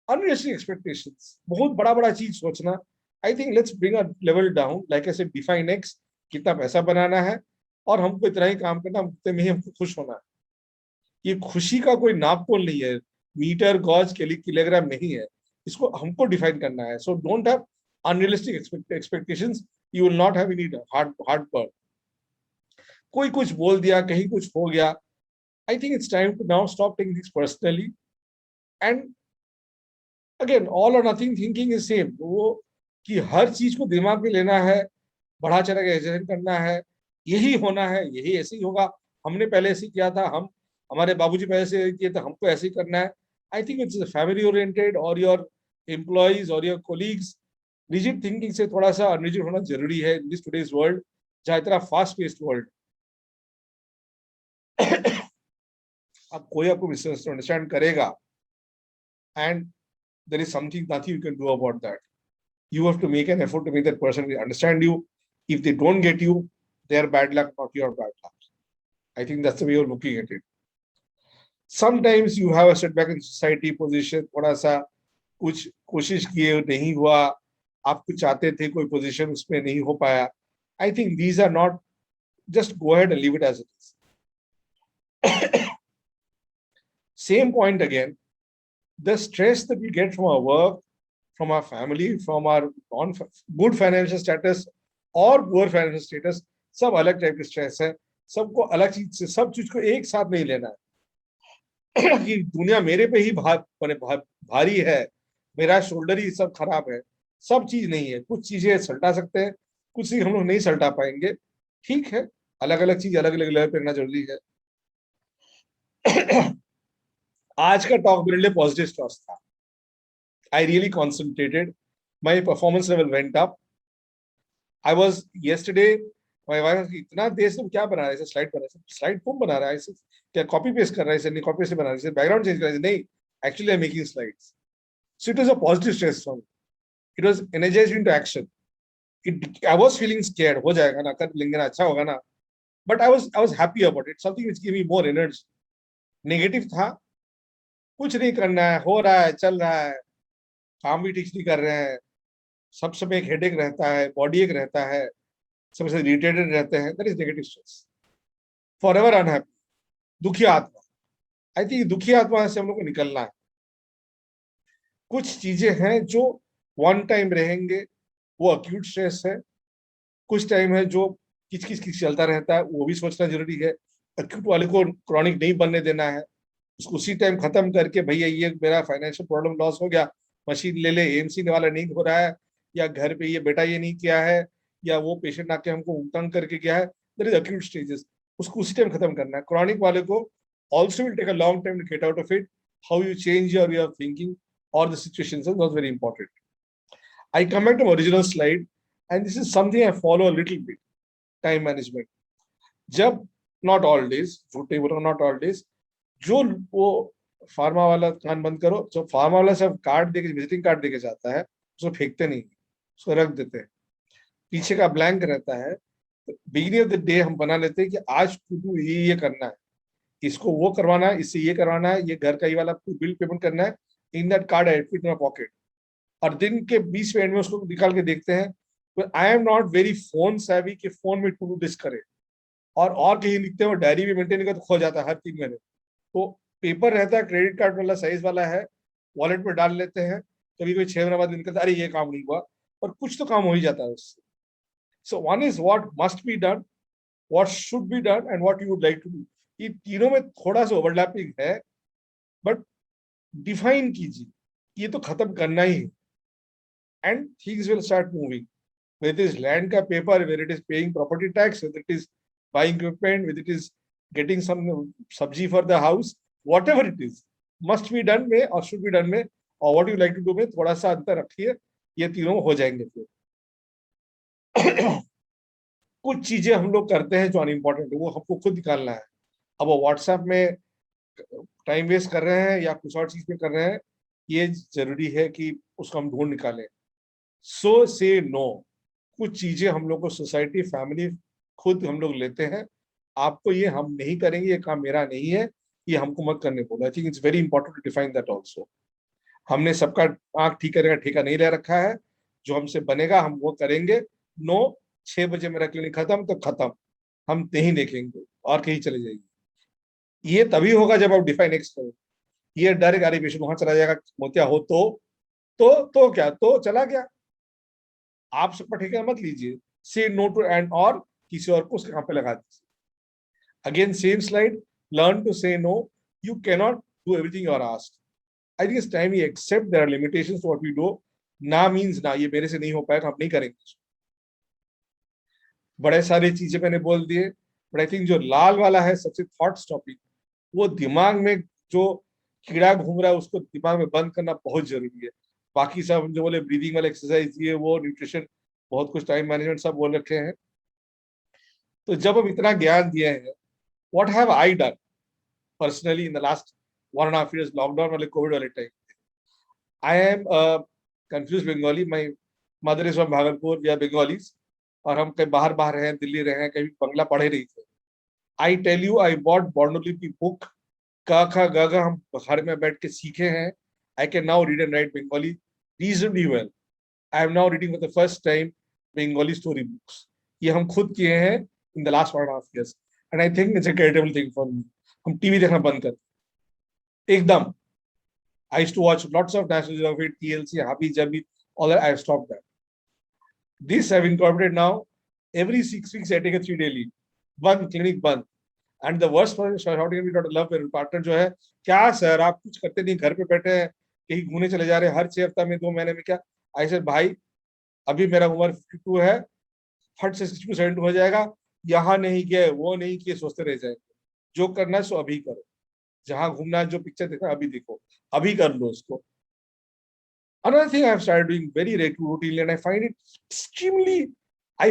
अनरियलिस्टिक एक्सपेक्टेशंस, बहुत बड़ा चीज सोचना. I think let's bring a level down. Like I said, define x, कितना पैसा बनाना है और हमको इतना ही काम करना, उतने में ही हमको खुश होना है. ये खुशी का कोई नापतोल नहीं है, मीटर, गॉज, किलोग्राम नहीं है. इसको हमको डिफाइन करना है. So don't have unrealistic expectations. You will not have any hard burn. कोई कुछ बोल दिया, कहीं कुछ हो गया. I think it's time to now stop taking things personally. And again, all or nothing thinking is same. वो कि हर चीज को दिमाग में लेना है, बढ़ा चढ़ा के एग्जैजरेट करना है, यही होना है, यही ऐसे ही होगा, हमने पहले ऐसे किया था, हमारे बाबूजी पहले से किए थे, हमको ऐसे ही करना है. I think it's family oriented और योर एम्प्लॉइज और योर कोलीग्स. रिजिड थिंकिंग से थोड़ा सा अनरिजिड होना जरूरी है इन दिस टुडेज वर्ल्ड, जहाँ इतना फास्ट पेस्ड वर्ल्ड. अब कोई आपको मिसअंडरस्टैंड करेगा, and there is nothing you can do about that. You have to make an effort to make that person understand you. If they don't get you, their bad luck, not your bad luck. I think that's the way you're looking at it. Sometimes you have a setback in society position, थोड़ा सा कुछ कोशिश किए, नहीं हुआ, आप कुछ चाहते थे, कोई पोजीशन उसमें नहीं हो पाया. I think these are not, just go ahead and leave it as it is. Same point again, the stress that we get from our work, from our family, from our good financial status or poor financial status, सब अलग टाइप के स्ट्रेस है. सबको अलग चीज से, सब चीज को एक साथ नहीं लेना है कि दुनिया मेरे पे ही भारी है, मेरा शोल्डर ही सब खराब है. सब चीज नहीं है. कुछ चीजें सल्टा सकते हैं, कुछ चीज हम लोग नहीं सल्टा पाएंगे. ठीक है, अलग अलग चीज अलग अलग लेवल पे रहना जरूरी है. आज का टॉक मेरे लिए पॉजिटिव स्टॉक्स था. I really concentrated, my performance level went up. I was yesterday, my wife इतना देर से क्या बना रहे हैं, स्लाइड बना रहे हैं, स्लाइड कौन बना रहा है, क्या कॉपी पेस्ट कर रहे हैं, नहीं कॉपी से बना रहे हैं, बैकग्राउंड चेंज कर रहे हैं, नहीं, actually I am making slides. So it was a positive stress for me. It was energised into action. I was feeling scared, हो जाएगा ना, कर लेंगे ना, अच्छा होगा ना. but I was happy about it. Something which gave me more energy. Negative था, कुछ नहीं करना है, हो रहा है, चल रहा है, काम भी ठीक नहीं कर रहे हैं, सब समय एक हेडेक रहता है, बॉडी एक रहता है, सबसे इरिटेटेड रहते हैं. That is negative stress. Forever unhappy, दुखी आत्मा. आई थिंक दुखी आत्मा से हम लोग को निकलना है. कुछ चीजें हैं जो वन टाइम रहेंगे, वो अक्यूट स्ट्रेस है. कुछ टाइम है जो किच किच किच चलता रहता है, वो भी सोचना जरूरी है. अक्यूट वाले को क्रॉनिक नहीं बनने देना है, उसको उसी टाइम खत्म करके भैया ये मेरा फाइनेंशियल प्रॉब्लम लॉस हो गया, मशीन ले ले, एएमसी वाला नहीं हो रहा है, या घर पे ये बेटा ये नहीं किया है, या वो पेशेंट आके हमको तंग करके गया है. देयर इज अक्यूट स्टेजेस, उसको उसी टाइम खत्म करना है. क्रॉनिक वाले को also will take a long time to get out of it. How you change your way of thinking or the situations is not very important. I come back to my original slide, and this is something I follow a little bit. Time management. जब not all days, झूठे बोलो not all days, जो वो फार्मा वाला कान बंद करो, जो फार्मा वाला सब कार्ड देके विजिटिंग कार्ड देके जाता है, उसको फेंकते नहीं, उसको रख देते हैं. पीछे का ब्लैंक रहता है. बिगिनिंग ऑफ द डे हम बना लेते हैं कि आज टू ये करना है, इसको वो करवाना है, इससे ये करवाना है, ये घर का ये वाला बिल पेमेंट करना है. In that card I fit my pocket. और दिन के 20 मिनट में उसको निकाल के देखते हैं. आई एम नॉट वेरी फोन सेवी कि फोन में टू डू लिस्ट करे और कहीं लिखते हैं, डायरी भी मेंटेन कर तो खो जाता है हर 3 महीने. तो पेपर रहता है, क्रेडिट कार्ड वाला साइज वाला है, वॉलेट में डाल लेते हैं. कभी कोई 6 महीने बाद निकलता है, अरे ये काम नहीं हुआ, और कुछ तो काम हो ही जाता है उससे. So one is what must be done, what should be done, and what you would like to do. ये तीनों में थोड़ा सा ओवरलैपिंग है, बट डिफाइन कीजिए, ये तो खत्म करना ही है, and things will start moving. whether it is land ka paper, whether it is paying property tax, whether it is buying equipment, whether it is getting some sabji for the house, whatever it is, must be done में और should be done में और what you like to do में थोड़ा सा अंतर रखिए, ये तीनों हो जाएंगे. फिर कुछ चीजें हम लोग करते हैं जो अनइम्पोर्टेंट है, वो हमको खुद निकालना है. अब वो व्हाट्सएप में टाइम वेस्ट कर रहे हैं या कुछ और चीज में कर रहे हैं, ये जरूरी है कि उसको हम ढूंढ निकालें. सो से नो. कुछ चीजें हम लोग को सोसाइटी, फैमिली खुद हम लोग लेते हैं. आपको ये हम नहीं करेंगे, ये काम मेरा नहीं है, ये हमको मत करने बोला. I think it's very important to define that also. हमने सबका आंख ठीक करने का ठेका नहीं ले रखा है. जो हमसे बनेगा हम वो करेंगे. नो 6 बजे मेरा क्लिनिक खत्म तो खत्म, हम नहीं देखेंगे और कहीं चले जाएंगे. ये तभी होगा जब आप डिफाइन एक्स करो. ये डर गाड़ी पेशेंट वहां चला जाएगा, मोतिया हो तो क्या, तो चला गया. आप सब पर ठेका मत लीजिए. से नो टू एंड, और किसी और को उसके काम पे लगा दीजिए. Again same slide, learn to say no. You cannot do everything you are asked. I think it's time we accept there are limitations to what we do. ना मींस ना, ये मेरे से नहीं हो पाएगा, हम नहीं करेंगे. बड़े सारी चीजें मैंने बोल दिए, बट आई थिंक जो लाल वाला है सबसे थॉट्स टॉपिक, वो दिमाग में जो कीड़ा घूम रहा है उसको दिमाग में बंद करना बहुत जरूरी है. बाकी सब जो बोले ब्रीदिंग वाले एक्सरसाइज, ये वो न्यूट्रिशन, बहुत कुछ टाइम मैनेजमेंट सब बोल रखे हैं. तो जब हम इतना ज्ञान दिए हैं, what have I done personally in the last 1.5 years, lockdown वाले कोविड वाले time. I am confuse Bengali. My mother is from Bhagalpur, we are Bengalis, और हम कहीं बाहर रहे हैं, दिल्ली रहे हैं, कहीं बंगला पढ़े नहीं थे. I tell you, I bought Bornolipi book. क ख ग घ हम घर में बैठ के सीखे हैं. I can now read and write Bengali reasonably well. I am now reading for the first time Bengali story books. ये हम खुद किए हैं in the last 1.5 years, and I think it's a creditable thing for me. हम टीवी देखना बंद कर एकदम. I used to watch lots of National Geographic, TLC, Happy Jabby, all that. I have stopped that. This I've incorporated now. Every 6 weeks I take a 3-day leave. बंद, clinic बंद. And the worst part is shouting at me, Dr. Love, मेरे पार्टनर जो है, क्या सर आप कुछ करते नहीं, घर पे बैठे हैं, कहीं घूमने चले जा रहे हैं हर 6 हफ्ता में, 2 महीने में, क्या. आई सेड भाई अभी मेरा उम्र 52 है, फट से 60-70 हो जाएगा, यहाँ नहीं गए, वो नहीं किए, सोचते रह जाएंगे. जो करना है सो अभी करो. जहां घूमना है, जो पिक्चर देखना अभी देखो, अभी कर लो उसको. Another thing I have started doing very routinely, and I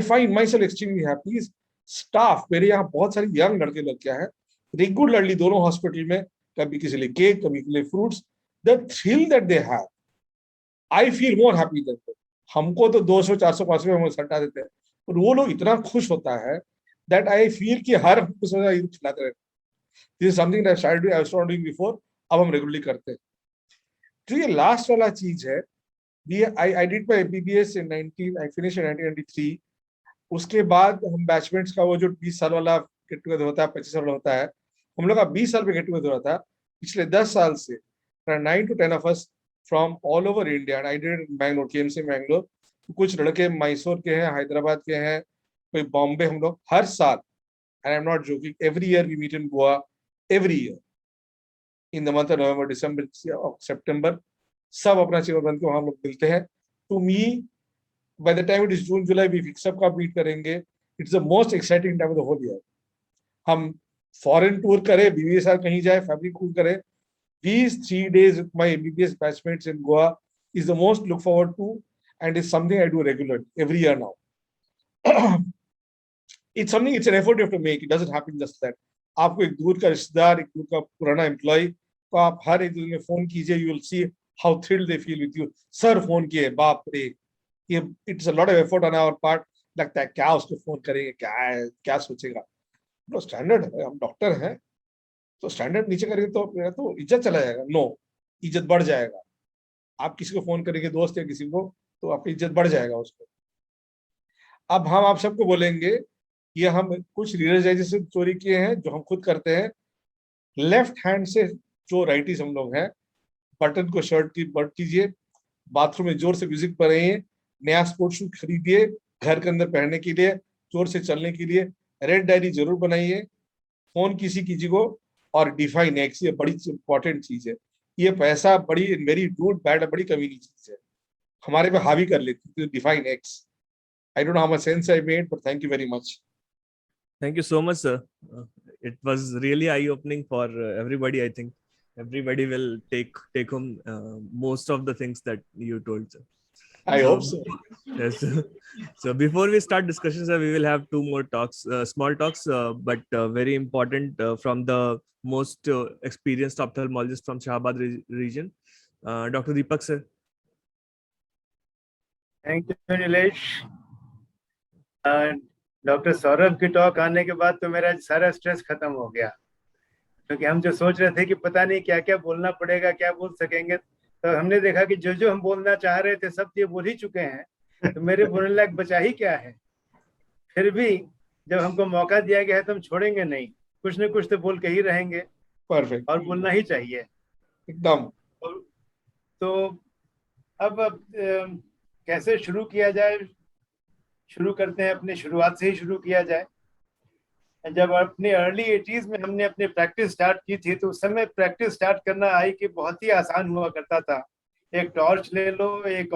find myself extremely happy, is staff. मेरे यहाँ बहुत सारे यंग लड़के लग गया है रेगुलरली, दोनों हॉस्पिटल में, कभी किसी लिए केक, कभी के लिए fruits. The thrill that they have, I feel more happy then. हमको तो 200, 400, 500 में हम सटा देते हैं, और वो लोग इतना खुश होता है. that I feel कि हर उसमें ये खिलाते रहे. This is something that I was not doing before. अब हम regularly करते हैं. तो ये last वाला चीज है. I did my MBBS in 19. I finished in 1993. उसके बाद हम बैचमेट्स का वो जो 20 साल वाला गेट टुगेदर होता है, 25 साल वाला होता है, हम लोग का 20 साल पे गेट टुगेदर होता है. पिछले 10 साल से 9 to 10 of us from all over India, and I did it in Bangalore, KMC Bangalore. कुछ लड़के मैसूर के हैं, हैदराबाद के हैं, कोई बॉम्बे. हम लोग हर साल, and I'm not joking, every year we meet in Goa, every year in the month of November, December, September. सब अपना चीज बन के हम लोग मिलते हैं. To me, by the time it is June, July, we fix up का meet करेंगे. It's the most exciting time of the whole year. हम foreign tour करें, BBS कहीं जाए, family tour करें. These 3 days with my MBBS batchmates in Goa is the most look forward to, and is something I do regularly every year now. It's something, it's an effort you have to make. It doesn't happen just that. आपको एक दूर का रिश्तेदार, एक दूर का पुराना एम्प्लॉय को आप हर एक दिन में फोन कीजिए, you will see how thrilled they feel with you. Sir phone किए, बाप रे, ये it's a lot of effort on our part. लगता है क्या उसको फोन करेंगे, क्या सोचेगा. नो स्टैंडर्ड है, हम डॉक्टर हैं तो स्टैंडर्ड नीचे करेंगे तो मेरा तो इज्जत चला जाएगा. नो, इज्जत बढ़ जाएगा. आप किसी को फोन करेंगे, दोस्त या किसी को, तो आपकी इज्जत बढ़ जाएगा उसको. अब हम आप सबको बोलेंगे ये हम कुछ रियलाइजेशन चोरी किए हैं जो हम खुद करते हैं. लेफ्ट हैंड से जो राइटिस हम लोग हैं, बटन को शर्ट की बट कीजिए, बाथरूम में जोर से म्यूजिक पढ़िए, नया स्पोर्ट्स शूज खरीदिए घर के अंदर पहनने के लिए, जोर से चलने के लिए. रेड डायरी जरूर बनाइए, फोन किसी को, और डिफाइन एक्स, ये बड़ी इंपॉर्टेंट चीज है. ये पैसा बड़ी वेरी गुड बैड बड़ी कमीनी चीज है, हमारे पे हावी कर लेती है. Define x. I don't know how much sense I made, but thank you very much. Thank you so much, sir. It was really eye-opening for everybody. I think everybody will take home most of the things that you told, sir. I hope so. Yes. So before we start discussions, sir, we will have 2 more talks, small talks, but very important from the most experienced ophthalmologist from Shahabad region, Dr. Deepak, sir. Thank you Nilesh. Doctor Saurabh की टॉक आने के बाद तो मेरा सारा स्ट्रेस खत्म हो गया, क्योंकि हम जो सोच रहे थे कि पता नहीं क्या क्या बोलना पड़ेगा, क्या बोल सकेंगे, तो हमने देखा कि जो हम बोलना चाह रहे थे सब ये बोल ही चुके हैं, तो मेरे बोलने लायक बचा ही क्या है. फिर भी जब हमको मौका दिया गया है तो हम छोड़ेंगे नहीं, कुछ न कुछ तो बोल के ही रहेंगे. परफेक्ट. और बोलना ही चाहिए एकदम. तो अब कैसे शुरू किया जाए? शुरू करते हैं, अपनी शुरुआत से ही शुरू किया जाए. जब अपने अर्ली 80s में हमने अपनी प्रैक्टिस स्टार्ट की थी, तो उस समय प्रैक्टिस स्टार्ट करना आई कि बहुत ही आसान हुआ करता था. एक टॉर्च ले लो, एक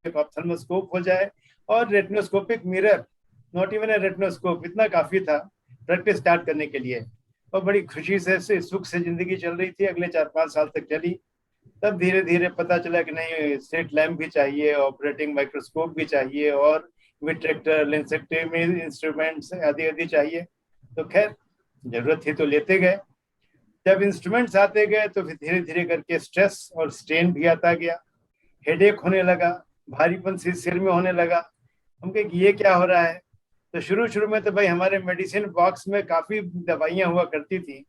ऑप्थेल्मोस्कोप हो जाए और retinoscopic mirror, not even a retinoscope, इतना काफी था प्रैक्टिस स्टार्ट करने के लिए. और बड़ी खुशी से सुख से जिंदगी चल रही थी, अगले 4-5 साल तक चली. तब धीरे धीरे पता चला कि नहीं, स्लिट लैम्प भी चाहिए, ऑपरेटिंग माइक्रोस्कोप भी चाहिए, और विट्रेक्टर, लेंसेक्टोमी इंस्ट्रूमेंट्स आदि चाहिए. तो खैर जरूरत थी तो लेते गए. जब इंस्ट्रूमेंट्स आते गए तो फिर धीरे धीरे करके स्ट्रेस और स्ट्रेन भी आता गया. हेडेक होने लगा, भारीपन सिर में होने लगा. हम कहे कि ये क्या हो रहा है. तो शुरू में तो भाई हमारे मेडिसिन बॉक्स में काफी दवाइयाँ हुआ करती थी,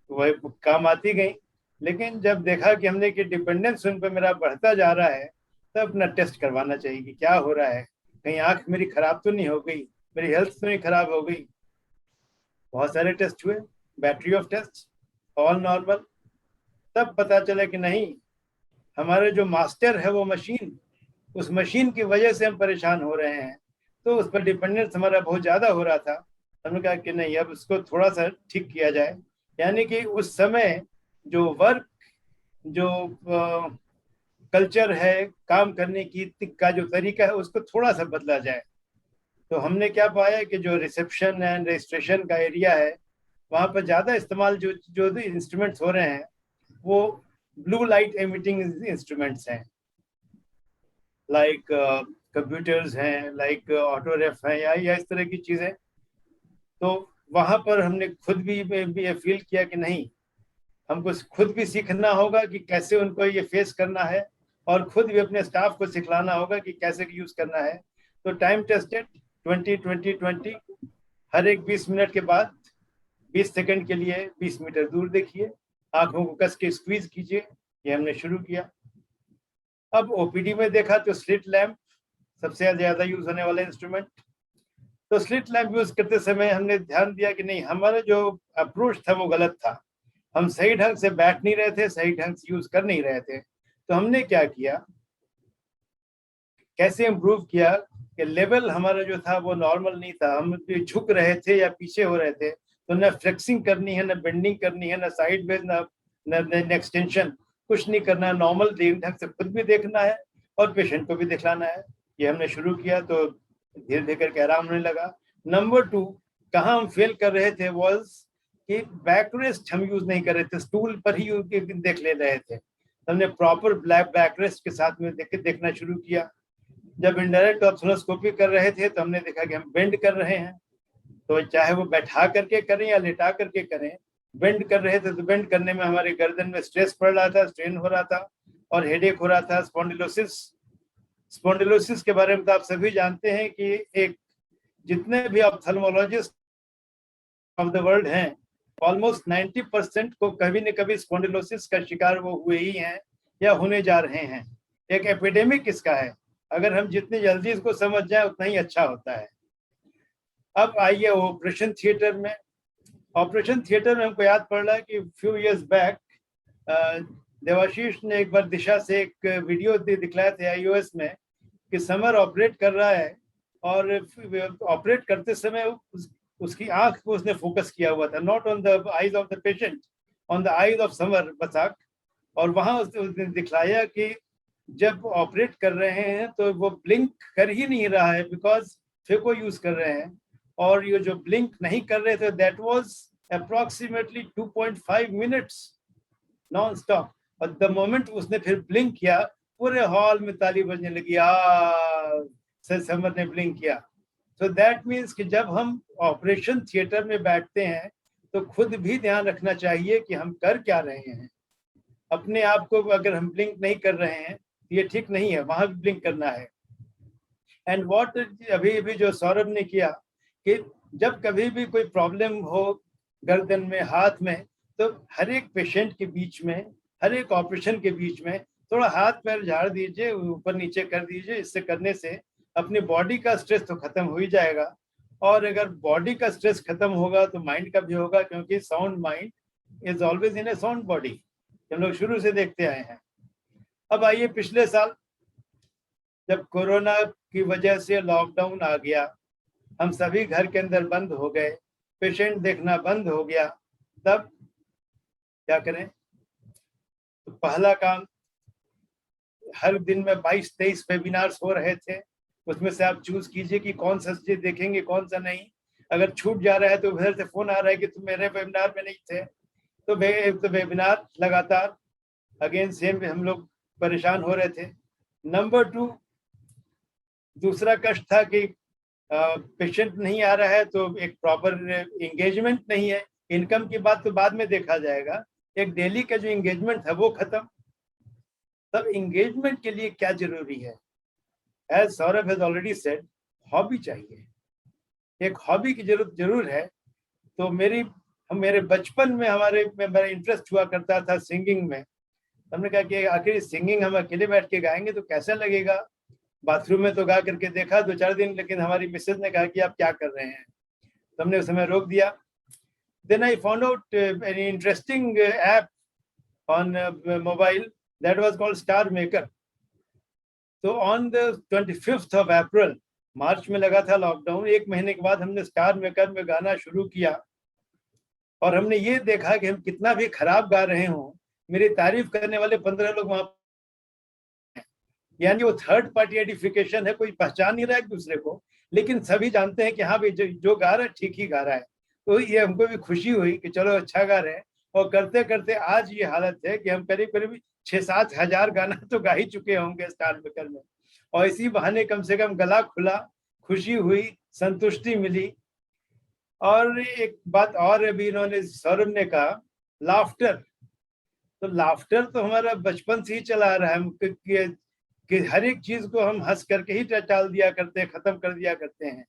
वह काम आती गई. लेकिन जब देखा कि हमने कि डिपेंडेंस उन पर मेरा बढ़ता जा रहा है, तब अपना टेस्ट करवाना चाहिए कि क्या हो रहा है, कहीं आंख मेरी खराब तो नहीं हो गई, मेरी हेल्थ तो नहीं खराब हो गई. बहुत सारे टेस्ट हुए, battery of test, all normal. तब पता चला कि नहीं, हमारे जो मास्टर है वो मशीन, उस मशीन की वजह से हम परेशान हो रहे हैं. तो उस पर डिपेंडेंस हमारा बहुत ज्यादा हो रहा था. हमने कहा कि नहीं, अब उसको थोड़ा सा ठीक किया जाए. यानी कि उस समय जो वर्क, जो कल्चर है, काम करने की का जो तरीका है, उसको थोड़ा सा बदला जाए. तो हमने क्या पाया कि जो रिसेप्शन एंड रजिस्ट्रेशन का एरिया है, वहाँ पर ज़्यादा इस्तेमाल जो इंस्ट्रूमेंट्स हो रहे हैं वो ब्लू लाइट एमिटिंग इंस्ट्रूमेंट्स हैं, लाइक कंप्यूटर्स हैं, लाइक ऑटो रेफ हैं, या इस तरह की चीज़ें. तो वहाँ पर हमने खुद भी ये फील किया कि नहीं, हमको खुद भी सीखना होगा कि कैसे उनको ये फेस करना है, और खुद भी अपने स्टाफ को सिखलाना होगा कि कैसे यूज करना है. तो टाइम टेस्टेड 20-20-20 हर एक 20 मिनट के बाद 20 सेकंड के लिए 20 मीटर दूर देखिए, आंखों को कस के स्क्वीज कीजिए। ये हमने शुरू किया। अब ओपीडी में देखा तो स्लिट लैंप सबसे ज्यादा यूज होने वाला इंस्ट्रूमेंट। तो स्लिट लैंप यूज करते समय हमने ध्यान दिया कि नहीं, हमारा जो अप्रोच था वो गलत था। हम सही ढंग से बैठ नहीं रहे थे, सही ढंग से यूज कर नहीं रहे थे। तो हमने क्या किया, कैसे इम्प्रूव किया कि लेवल हमारा जो था वो नॉर्मल नहीं था। हम झुक रहे थे या पीछे हो रहे थे, तो न फ्लेक्सिंग करनी है, न बेंडिंग करनी है, न साइड में, न एक्सटेंशन, कुछ नहीं करना है। नॉर्मल ढंग से खुद भी देखना है और पेशेंट को भी दिखलाना है। ये हमने शुरू किया तो धीरे धीरे करके आराम होने लगा। नंबर 2, कहाँ हम फेल कर रहे थे वॉज कि बैक रेस्ट हम यूज नहीं कर रहे थे, स्टूल पर ही देख ले रहे थे। हमने प्रॉपर बैक रेस्ट के साथ में देखना शुरू किया। जब इनडायरेक्ट ऑप्थेल्मोस्कोपी कर रहे थे तो हमने देखा कि हम बेंड कर रहे हैं, तो चाहे वो बैठा करके करें या लेटा करके करें, बेंड कर रहे थे तो बेंड करने में हमारे गर्दन में स्ट्रेस पड़ रहा था, स्ट्रेन हो रहा था और हेडेक हो रहा था। स्पॉन्डिलोसिस के बारे में तो आप सभी जानते हैं कि एक जितने भी ऑप्थेल्मोलॉजिस्ट ऑफ द वर्ल्ड हैं, ऑलमोस्ट 90% को कभी न कभी स्पॉन्डिलोसिस का शिकार वो हुए ही हैं या होने जा रहे हैं। एक एपिडेमिक इसका है। अगर हम जितनी जल्दी इसको समझ जाए उतना ही अच्छा होता है। अब आइए ऑपरेशन थिएटर में। ऑपरेशन थिएटर में हमको याद पड़ रहा है कि फ्यू इयर्स बैक देवाशीष ने एक बार दिशा से एक वीडियो दिखलाया था iOS में कि समर ऑपरेट कर रहा है और ऑपरेट करते समय उसकी आंख को उसने फोकस किया हुआ था, not on the eyes of the patient, on the eyes of summer Basak. और वहां उसने दिखलाया कि जब ऑपरेट कर रहे हैं तो वो ब्लिंक कर ही नहीं रहा है, बिकॉज फेको यूज कर रहे हैं। और ये जो ब्लिंक नहीं कर रहे थे, that was approximately 2.5 minutes non stop. और द मोमेंट उसने फिर ब्लिंक किया, पूरे हॉल में ताली बजने लगी, समर ने ब्लिंक किया। तो दैट मीन्स कि जब हम ऑपरेशन थिएटर में बैठते हैं तो खुद भी ध्यान रखना चाहिए कि हम कर क्या रहे हैं। अपने आप को अगर हम ब्लिंक नहीं कर रहे हैं ये ठीक नहीं है, वहां भी ब्लिंक करना है। एंड व्हाट अभी जो सौरभ ने किया कि जब कभी भी कोई प्रॉब्लम हो गर्दन में, हाथ में, तो हर एक पेशेंट के बीच में, हर एक ऑपरेशन के बीच में थोड़ा हाथ पैर झाड़ दीजिए, ऊपर नीचे कर दीजिए। इससे करने से अपनी बॉडी का स्ट्रेस तो खत्म हो ही जाएगा, और अगर बॉडी का स्ट्रेस खत्म होगा तो माइंड का भी होगा, क्योंकि sound mind is always in A sound body, हम लोग शुरू से देखते आए हैं। अब आइए, पिछले साल जब कोरोना की वजह से लॉकडाउन आ गया, हम सभी घर के अंदर बंद हो गए, पेशेंट देखना बंद हो गया, तब क्या करें? तो पहला काम, हर दिन में 22-23 वेबिनार्स हो रहे थे, उसमें से आप चूज कीजिए कि कौन सा चीज देखेंगे, कौन सा नहीं। अगर छूट जा रहा है तो उधर से फोन आ रहा है कि तुम मेरे वेबिनार में नहीं थे, तो वेबिनार लगातार अगेन सेम हम लोग परेशान हो रहे थे। नंबर 2, दूसरा कष्ट था कि पेशेंट नहीं आ रहा है तो एक प्रॉपर एंगेजमेंट नहीं है। इनकम की बात तो बाद में देखा जाएगा, एक डेली का जो एंगेजमेंट है वो खत्म। तब एंगेजमेंट के लिए क्या जरूरी है? As Saurabh has already said, hobby चाहिए, एक हॉबी की जरूरत जरूर है। तो मेरे बचपन में मेरा इंटरेस्ट हुआ करता था सिंगिंग में। हमने कहा कि आखिर सिंगिंग हम अकेले बैठ के गाएंगे तो कैसा लगेगा? बाथरूम में तो गा करके देखा 2-4 दिन, लेकिन हमारी मिसेज ने कहा कि आप क्या कर रहे हैं, तो हमने उस समय रोक दिया। Then I found out an interesting app on mobile that was called star maker. तो on the 25th of April, March में लगा था लॉकडाउन, 1 महीने के बाद हमने स्टार मेकर में गाना शुरू किया और हमने ये देखा कि हम कितना भी खराब गा रहे हों, मेरी तारीफ करने वाले 15 लोग वहां, यानी वो थर्ड पार्टी आइडेंटिफिकेशन है, कोई पहचान नहीं रहा है एक दूसरे को, लेकिन सभी जानते हैं कि हाँ भाई जो गा रहा है ठीक ही गा रहा है। तो ये हमको भी खुशी हुई कि चलो अच्छा गा रहे हैं। और करते करते आज ये हालत है कि हम करीब करीब 6-7 हजार गाना तो गा ही चुके होंगे स्टार मेकर में। और इसी बहाने कम से कम गला खुला, खुशी हुई, संतुष्टि मिली। और एक बात और अभी इन्होंने, सौरभ ने कहा, लाफ्टर। तो लाफ्टर तो हमारा बचपन से ही चला रहा है कि हर एक चीज को हम हंस करके ही टाल दिया करते हैं, खत्म कर दिया करते हैं।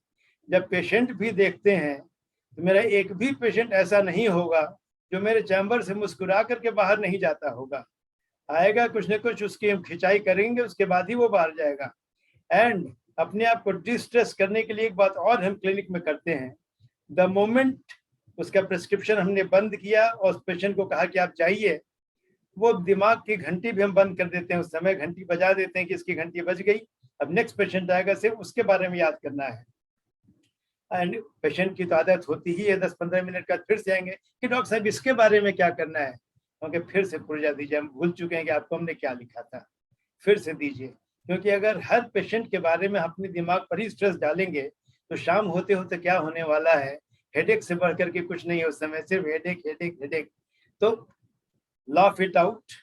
जब पेशेंट भी देखते हैं तो मेरा एक भी पेशेंट ऐसा नहीं होगा जो मेरे चैम्बर से मुस्कुरा करके बाहर नहीं जाता होगा। आएगा, कुछ न कुछ उसकी हम खिंचाई करेंगे, उसके बाद ही वो बाहर जाएगा। एंड अपने आप को डिस्ट्रेस करने के लिए एक बात और हम क्लिनिक में करते हैं, द मोमेंट उसका प्रिस्क्रिप्शन हमने बंद किया और उस पेशेंट को कहा कि आप जाइए, वो दिमाग की घंटी भी हम बंद कर देते हैं, उस समय घंटी बजा देते हैं कि इसकी घंटी बज गई, अब नेक्स्ट पेशेंट आएगा, सिर्फ उसके बारे में याद करना है। एंड पेशेंट की तो आदत होती ही है 10-15 मिनट का फिर से आएंगे कि डॉक्टर साहब इसके बारे में क्या करना है, क्योंकि फिर से पुर्जा दीजिए, हम भूल चुके हैं कि आपको हमने क्या लिखा था, फिर से दीजिए। क्योंकि अगर हर पेशेंट के बारे में अपने दिमाग पर ही स्ट्रेस डालेंगे तो शाम होते होते क्या होने वाला है, हेडेक से बढ़ करके कुछ नहीं है उस समय, सिर्फ हेडेक हेडेक हेडेक। तो laugh it out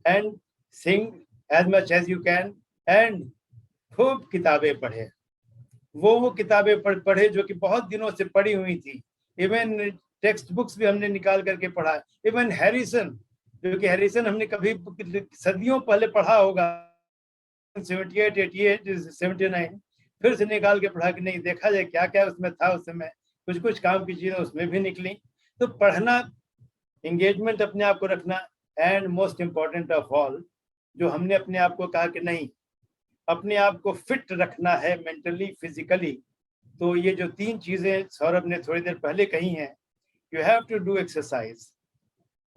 and sing as much as you can and खूब किताबें पढ़े, वो किताबें पढ़े जो कि बहुत दिनों से पढ़ी हुई थी। इवन टेक्स्ट बुक्स भी हमने निकाल करके पढ़ा। इवन हैरिसन, जो कि हैरिसन हमने कभी सदियों पहले पढ़ा होगा, 78, 88, 79, फिर से निकाल के पढ़ा कि नहीं, देखा जाए क्या क्या उसमें था उस समय, कुछ कुछ काम की चीजें उसमें भी निकली। तो पढ़ना, एंगेजमेंट अपने आप को रखना, and most important of all, जो हमने अपने आप को कहा कि नहीं, अपने आप को फिट रखना है मेंटली फिजिकली, तो ये जो 3 चीजें सौरभ ने थोड़ी देर पहले कही हैं, you have to do exercise.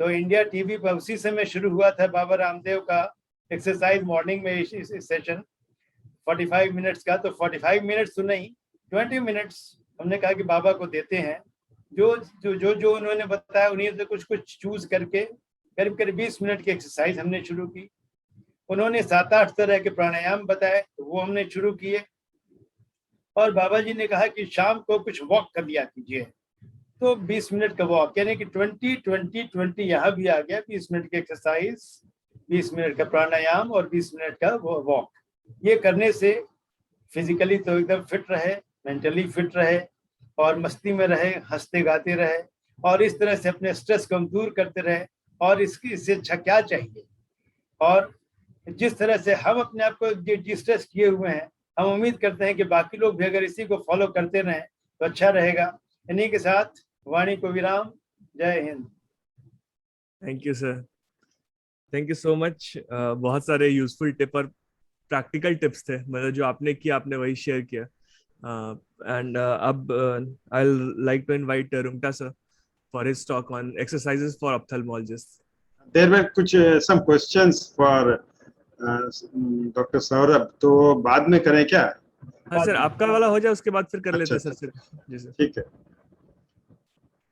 तो इंडिया टीवी पर उसी समय शुरू हुआ था बाबा रामदेव का एक्सरसाइज मॉर्निंग में इस सेशन 45 मिनट्स का। तो 45 मिनट्स तो नहीं, 20 मिनट्स हमने कहा कि बाबा को देते हैं, जो जो जो जो उन्होंने बताया उन्हीं से कुछ कुछ चूज करके करीब करीब 20 मिनट की एक्सरसाइज हमने शुरू की। उन्होंने 7-8 तरह के प्राणायाम बताए, तो वो हमने शुरू किए। और बाबा जी ने कहा कि शाम को कुछ वॉक कर लिया कीजिए, तो 20 मिनट का वॉक, यानी कि 20-20-20 यहाँ भी आ गया, 20 मिनट की एक्सरसाइज, 20 मिनट का प्राणायाम और 20 मिनट का वॉक। ये करने से फिजिकली तो एकदम फिट रहे, मेंटली फिट रहे और मस्ती में रहे, हंसते गाते रहे, और इस तरह से अपने स्ट्रेस को हम दूर करते रहे। और इससे अच्छा क्या चाहिए। और जिस तरह से हम अपने आप को डिस्ट्रेस किए हुए हैं, हम उम्मीद करते हैं कि बाकी लोग भी अगर इसी को फॉलो करते रहें तो अच्छा रहेगा। इन्हीं के साथ वाणी को विराम। जय Hind. Thank you sir, thank you so much. बहुत सारे यूजफुल टिप और प्रैक्टिकल टिप्स थे, मतलब जो आपने किया आपने वही शेयर किया। एंड अब I like to invite Rungta sir for his talk on exercises for ophthalmologist. There were कुछ some questions for doctor Saurabh, तो बाद में करें क्या? हाँ सर, आपका वाला हो जाए उसके बाद फिर कर लेते अच्छा, हैं सर। जी सर, ठीक है,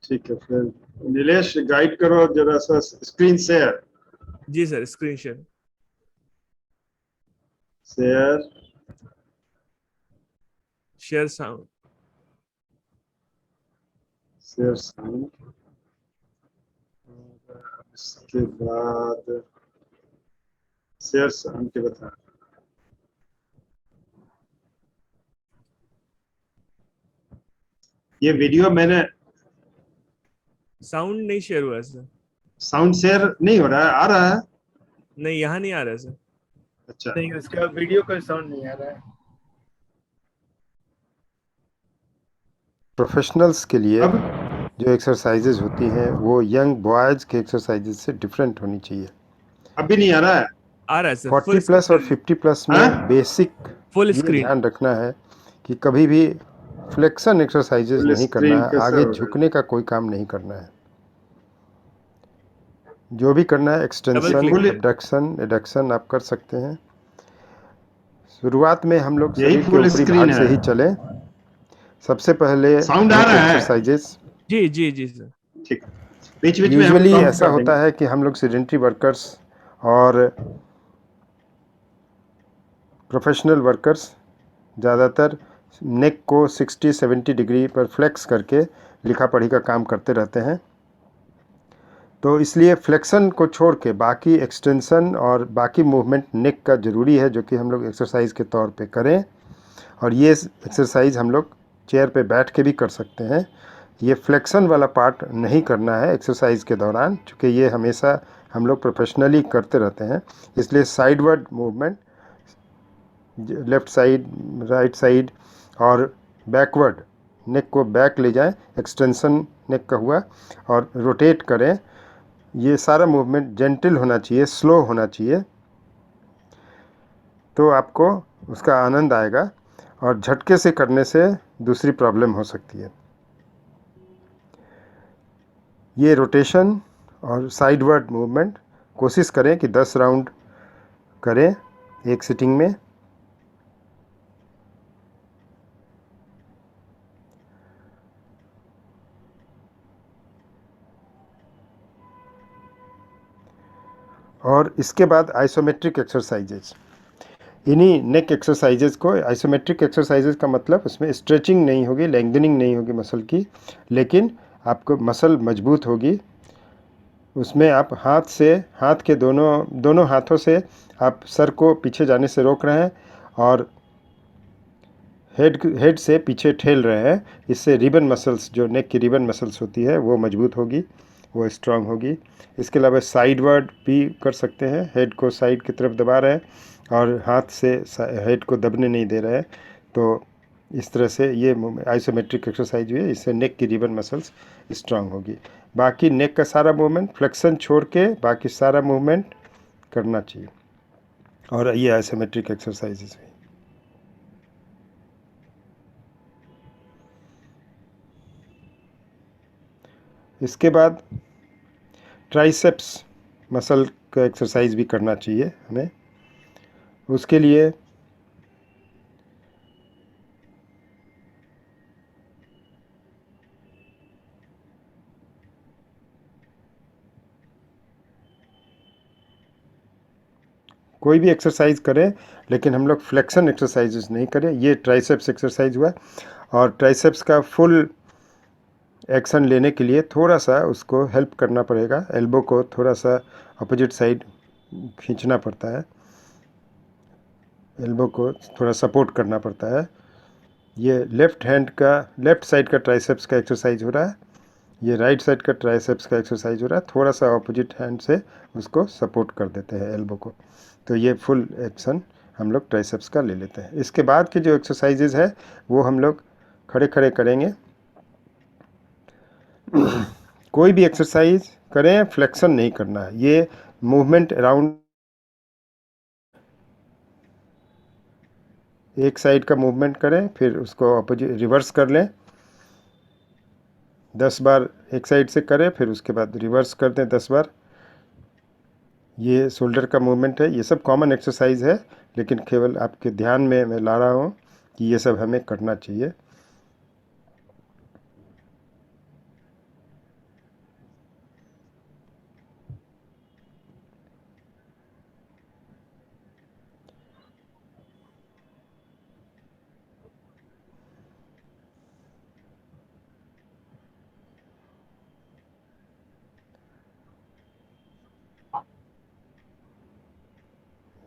ठीक है। फिर नीलेश गाइड करो जरा सा, स्क्रीन शेयर जी sir, screen share share sound इसके बाद शेयर साउंड के बता। ये वीडियो मैंने, साउंड नहीं शेयर हुआ है सर। साउंड शेयर नहीं हो रहा है, आ रहा है? नहीं, यहाँ नहीं आ रहा है सर। अच्छा, नहीं, उसका वीडियो का साउंड नहीं आ रहा है। प्रोफेशनल्स के लिए अब जो एक्सरसाइजेज होती हैं वो यंग बॉयज़ के एक्सरसाइजेज से डिफरेंट होनी चाहिए। अभी नहीं आ रहा है? आ रहा है सर। 40 प्लस और 50 प्लस में हाँ? बेसिक फुल ये स्क्रीन। ध्यान रखना है कि कभी भी फ्लेक्शन एक्सरसाइजेज फुल नहीं करना स्क्रीन है, कैसे आगे होगा? झुकने का कोई काम नहीं करना है। जो भी करना है एक्सटेंशन, click। एबडक्शन, एडक्शन आप कर सकते हैं। शुरुआत में हम लोग यही शरीर के full ऊपरी screen भाग से है। ही चलें। सबसे पहले साउंड आ रहा है? एक्सरसाइजेज जी जी जी सर। ठीक, बीच बीच में हम यूजुअली prompt ऐसा कर होता देंगे। है कि हम लोग सेडेंटरी वर्कर्स और प्रोफेशनल वर्कर्स ज़्यादातर नेक को 60-70 डिग्री पर फ्लेक्स करके लिखा पढ़ी का काम करते रहते हैं। तो इसलिए फ्लेक्शन को छोड़ के बाकी एक्सटेंशन और बाकी मूवमेंट नेक का ज़रूरी है, जो कि हम लोग एक्सरसाइज के तौर पे करें। और ये एक्सरसाइज हम लोग चेयर पे बैठ के भी कर सकते हैं। ये फ्लेक्शन वाला पार्ट नहीं करना है एक्सरसाइज के दौरान, क्योंकि ये हमेशा हम लोग प्रोफेशनली करते रहते हैं। इसलिए sideward movement, left side, right side और बैकवर्ड नेक को बैक ले जाएं, एक्सटेंशन नेक का हुआ, और रोटेट करें। ये सारा मूवमेंट जेंटल होना चाहिए, स्लो होना चाहिए, तो आपको उसका आनंद आएगा। और झटके से करने से दूसरी प्रॉब्लम हो सकती है। ये रोटेशन और साइडवर्ड मूवमेंट कोशिश करें कि 10 राउंड करें एक सिटिंग में। और इसके बाद आइसोमेट्रिक एक्सरसाइजेज, इन्हीं नेक एक्सरसाइजेज को, आइसोमेट्रिक एक्सरसाइजेज का मतलब उसमें स्ट्रेचिंग नहीं होगी, लेंथनिंग नहीं होगी मसल की, लेकिन आपको मसल मजबूत होगी। उसमें आप हाथ के दोनों हाथों से आप सर को पीछे जाने से रोक रहे हैं और हेड से पीछे ठेल रहे हैं। इससे रिबन मसल्स, जो नेक की रिबन मसल्स होती है, वो मजबूत होगी, वो स्ट्रांग होगी। इसके अलावा साइडवर्ड भी कर सकते हैं, हेड को साइड की तरफ दबा रहे हैं और हाथ से हेड को दबने नहीं दे रहे हैं। तो इस तरह से ये आइसोमेट्रिक एक्सरसाइज हुई है, इससे नेक की रिबन मसल्स स्ट्रांग होगी। बाकी नेक का सारा मूवमेंट, फ्लेक्शन छोड़ के बाकी सारा मूवमेंट करना चाहिए। और ये आइसोमेट्रिक एक्सरसाइजेज हुई। इसके बाद ट्राइसेप्स मसल का एक्सरसाइज भी करना चाहिए हमें। उसके लिए कोई भी एक्सरसाइज करें, लेकिन हम लोग फ्लेक्शन एक्सरसाइजेस नहीं करें। ये ट्राइसेप्स एक्सरसाइज हुआ, और ट्राइसेप्स का फुल एक्शन लेने के लिए थोड़ा सा उसको हेल्प करना पड़ेगा, एल्बो को थोड़ा सा अपोजिट साइड खींचना पड़ता है, एल्बो को थोड़ा सपोर्ट करना पड़ता है। ये लेफ़्ट साइड का ट्राइसेप्स का एक्सरसाइज हो रहा है, ये राइट साइड का ट्राइसेप्स का एक्सरसाइज हो रहा है। थोड़ा सा अपोजिट हैंड से उसको सपोर्ट कर देते हैं एल्बो को, तो ये फुल एक्शन हम लोग ट्राइसेप्स का ले लेते हैं। इसके बाद के जो एक्सरसाइजेज है वो हम लोग खड़े खड़े करेंगे। कोई भी एक्सरसाइज करें, फ्लेक्शन नहीं करना है। ये मूवमेंट अराउंड एक साइड का मूवमेंट करें, फिर उसको अपोजिट रिवर्स कर लें। 10 बार एक साइड से करें, फिर उसके बाद रिवर्स कर दें 10 बार। ये शोल्डर का मूवमेंट है। ये सब कॉमन एक्सरसाइज है, लेकिन केवल आपके ध्यान में मैं ला रहा हूँ कि ये सब हमें करना चाहिए।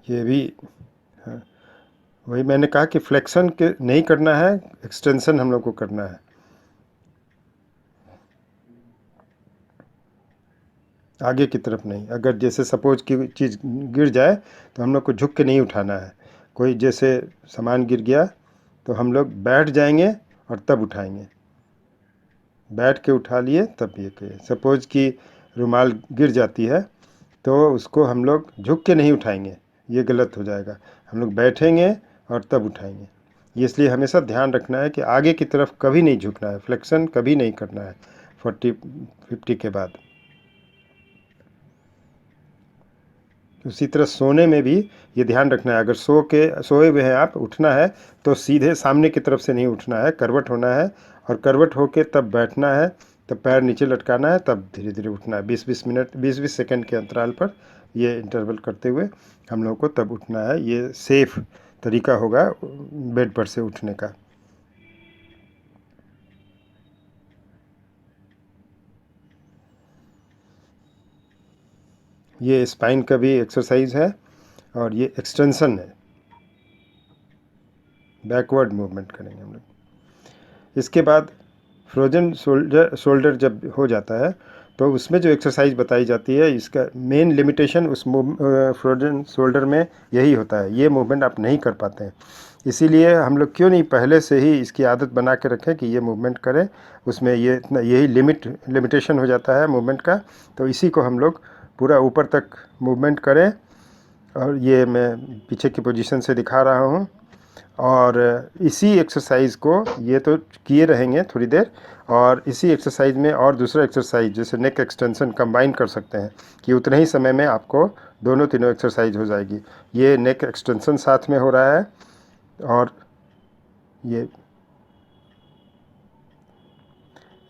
ये भी, हाँ, वही मैंने कहा कि फ्लेक्शन के नहीं करना है, एक्सटेंशन हम लोग को करना है। आगे की तरफ नहीं। अगर जैसे सपोज की चीज़ गिर जाए तो हम लोग को झुक के नहीं उठाना है। कोई जैसे सामान गिर गया तो हम लोग बैठ जाएंगे और तब उठाएंगे, बैठ के उठा लिए तब ये करिए। सपोज कि रुमाल गिर जाती है तो उसको हम लोग झुक के नहीं उठाएंगे, ये गलत हो जाएगा। हम लोग बैठेंगे और तब उठाएंगे। इसलिए हमेशा ध्यान रखना है कि आगे की तरफ कभी नहीं झुकना है, फ्लेक्शन कभी नहीं करना है 40-50 के बाद। उसी तरह सोने में भी ये ध्यान रखना है, अगर सोए हुए हैं आप, उठना है तो सीधे सामने की तरफ से नहीं उठना है, करवट होना है, और करवट होके तब बैठना है, तब पैर नीचे लटकाना है, तब धीरे धीरे उठना है। 20-20 मिनट, 20-20 सेकंड के अंतराल पर ये इंटरवल करते हुए हम लोग को तब उठना है। ये सेफ तरीका होगा बेड पर से उठने का। ये स्पाइन का भी एक्सरसाइज है, और ये एक्सटेंशन है, बैकवर्ड मूवमेंट करेंगे हम लोग। इसके बाद फ्रोजन शोल्डर जब हो जाता है तो उसमें जो एक्सरसाइज बताई जाती है, इसका मेन लिमिटेशन उस फ्रोजन शोल्डर में यही होता है, ये मूवमेंट आप नहीं कर पाते हैं। इसीलिए हम लोग क्यों नहीं पहले से ही इसकी आदत बना के रखें कि ये मूवमेंट करें, उसमें ये इतना यही लिमिटेशन हो जाता है मूवमेंट का। तो इसी को हम लोग पूरा ऊपर तक मूवमेंट करें, और ये मैं पीछे की पोजीशन से दिखा रहा हूँ। और इसी एक्सरसाइज को ये तो किए रहेंगे थोड़ी देर, और इसी एक्सरसाइज में और दूसरा एक्सरसाइज जैसे नेक एक्सटेंशन कंबाइन कर सकते हैं कि उतने ही समय में आपको दोनों तीनों एक्सरसाइज हो जाएगी। ये नेक एक्सटेंशन साथ में हो रहा है, और ये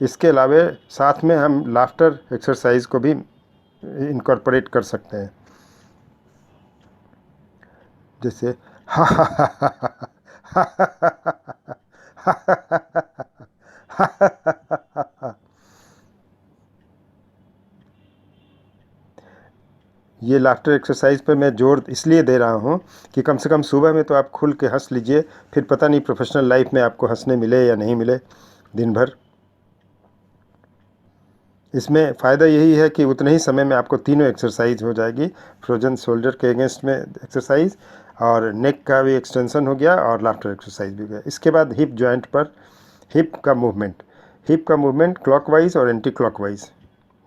इसके अलावा साथ में हम लाफ्टर एक्सरसाइज को भी इनकॉर्पोरेट कर सकते हैं, जैसे ये लाफ्टर एक्सरसाइज पर मैं जोर इसलिए दे रहा हूँ कि कम से कम सुबह में तो आप खुल के हंस लीजिए, फिर पता नहीं प्रोफेशनल लाइफ में आपको हंसने मिले या नहीं मिले दिन भर। इसमें फ़ायदा यही है कि उतने ही समय में आपको तीनों एक्सरसाइज हो जाएगी, फ्रोजन शोल्डर के अगेंस्ट में एक्सरसाइज, और नेक का भी एक्सटेंशन हो गया, और लाफ्टर एक्सरसाइज भी हो गया। इसके बाद हिप जॉइंट पर हिप का मूवमेंट क्लॉकवाइज और एंटी क्लॉकवाइज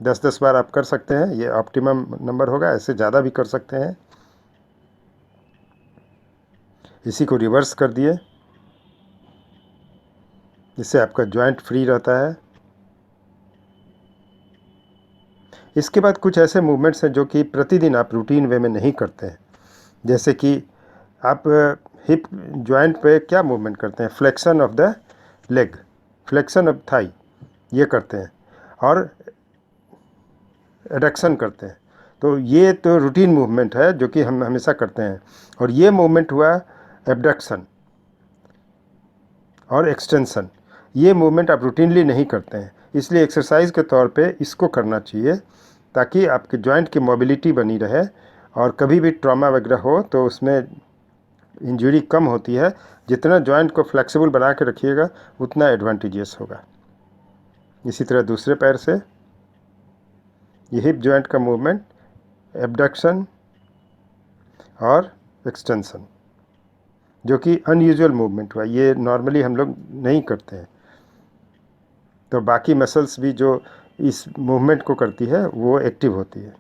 10-10 बार आप कर सकते हैं, ये ऑप्टिमम नंबर होगा, ऐसे ज़्यादा भी कर सकते हैं। इसी को रिवर्स कर दिए, जिससे आपका जॉइंट फ्री रहता है। इसके बाद कुछ ऐसे मूवमेंट्स हैं जो कि प्रतिदिन आप रूटीन वे में नहीं करते हैं, जैसे कि आप हिप जॉइंट पे क्या मूवमेंट करते हैं, flexion of the leg, flexion of thigh, ये करते हैं, और एडक्शन करते हैं। तो ये तो रूटीन मूवमेंट है जो कि हम हमेशा करते हैं। और ये मूवमेंट हुआ एबडक्शन और एक्सटेंशन, ये मूवमेंट आप रूटीनली नहीं करते हैं, इसलिए एक्सरसाइज के तौर पे इसको करना चाहिए, ताकि आपके जॉइंट की मोबिलिटी बनी रहे, और कभी भी ट्रॉमा वगैरह हो तो उसमें इंजरी कम होती है। जितना जॉइंट को फ्लेक्सिबल बना के रखिएगा उतना एडवांटेजियस होगा। इसी तरह दूसरे पैर से ये हिप जॉइंट का मूवमेंट, एबडक्शन और एक्सटेंशन, जो कि अनयूजुअल मूवमेंट हुआ, ये नॉर्मली हम लोग नहीं करते हैं। तो बाकी मसल्स भी जो इस मूवमेंट को करती है वो एक्टिव होती है।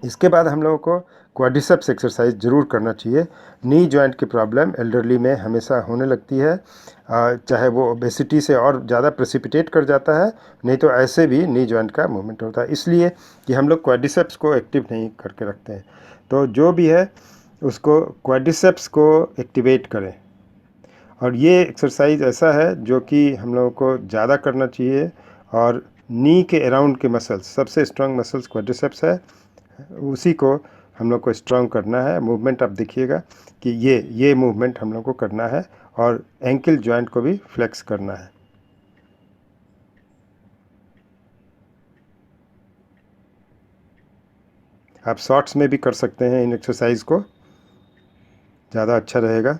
इसके बाद हम लोगों को क्वाड्रिसेप्स एक्सरसाइज ज़रूर करना चाहिए। नी जॉइंट की प्रॉब्लम एल्डरली में हमेशा होने लगती है, चाहे वो ओबेसिटी से और ज़्यादा प्रेसिपिटेट कर जाता है, नहीं तो ऐसे भी नी जॉइंट का मूवमेंट होता है, इसलिए कि हम लोग क्वाड्रिसेप्स को एक्टिव नहीं करके रखते हैं। तो जो भी है उसको क्वाड्रिसेप्स को एक्टिवेट करें, और ये एक्सरसाइज ऐसा है जो कि हम लोगों को ज़्यादा करना चाहिए। और नी के अराउंड के मसल्स, सबसे स्ट्रांग मसल्स क्वाड्रिसेप्स है, उसी को हम लोग को स्ट्रांग करना है। मूवमेंट आप देखिएगा कि ये मूवमेंट हम लोग को करना है, और एंकल जॉइंट को भी फ्लेक्स करना है। आप शॉर्ट्स में भी कर सकते हैं इन एक्सरसाइज को, ज़्यादा अच्छा रहेगा।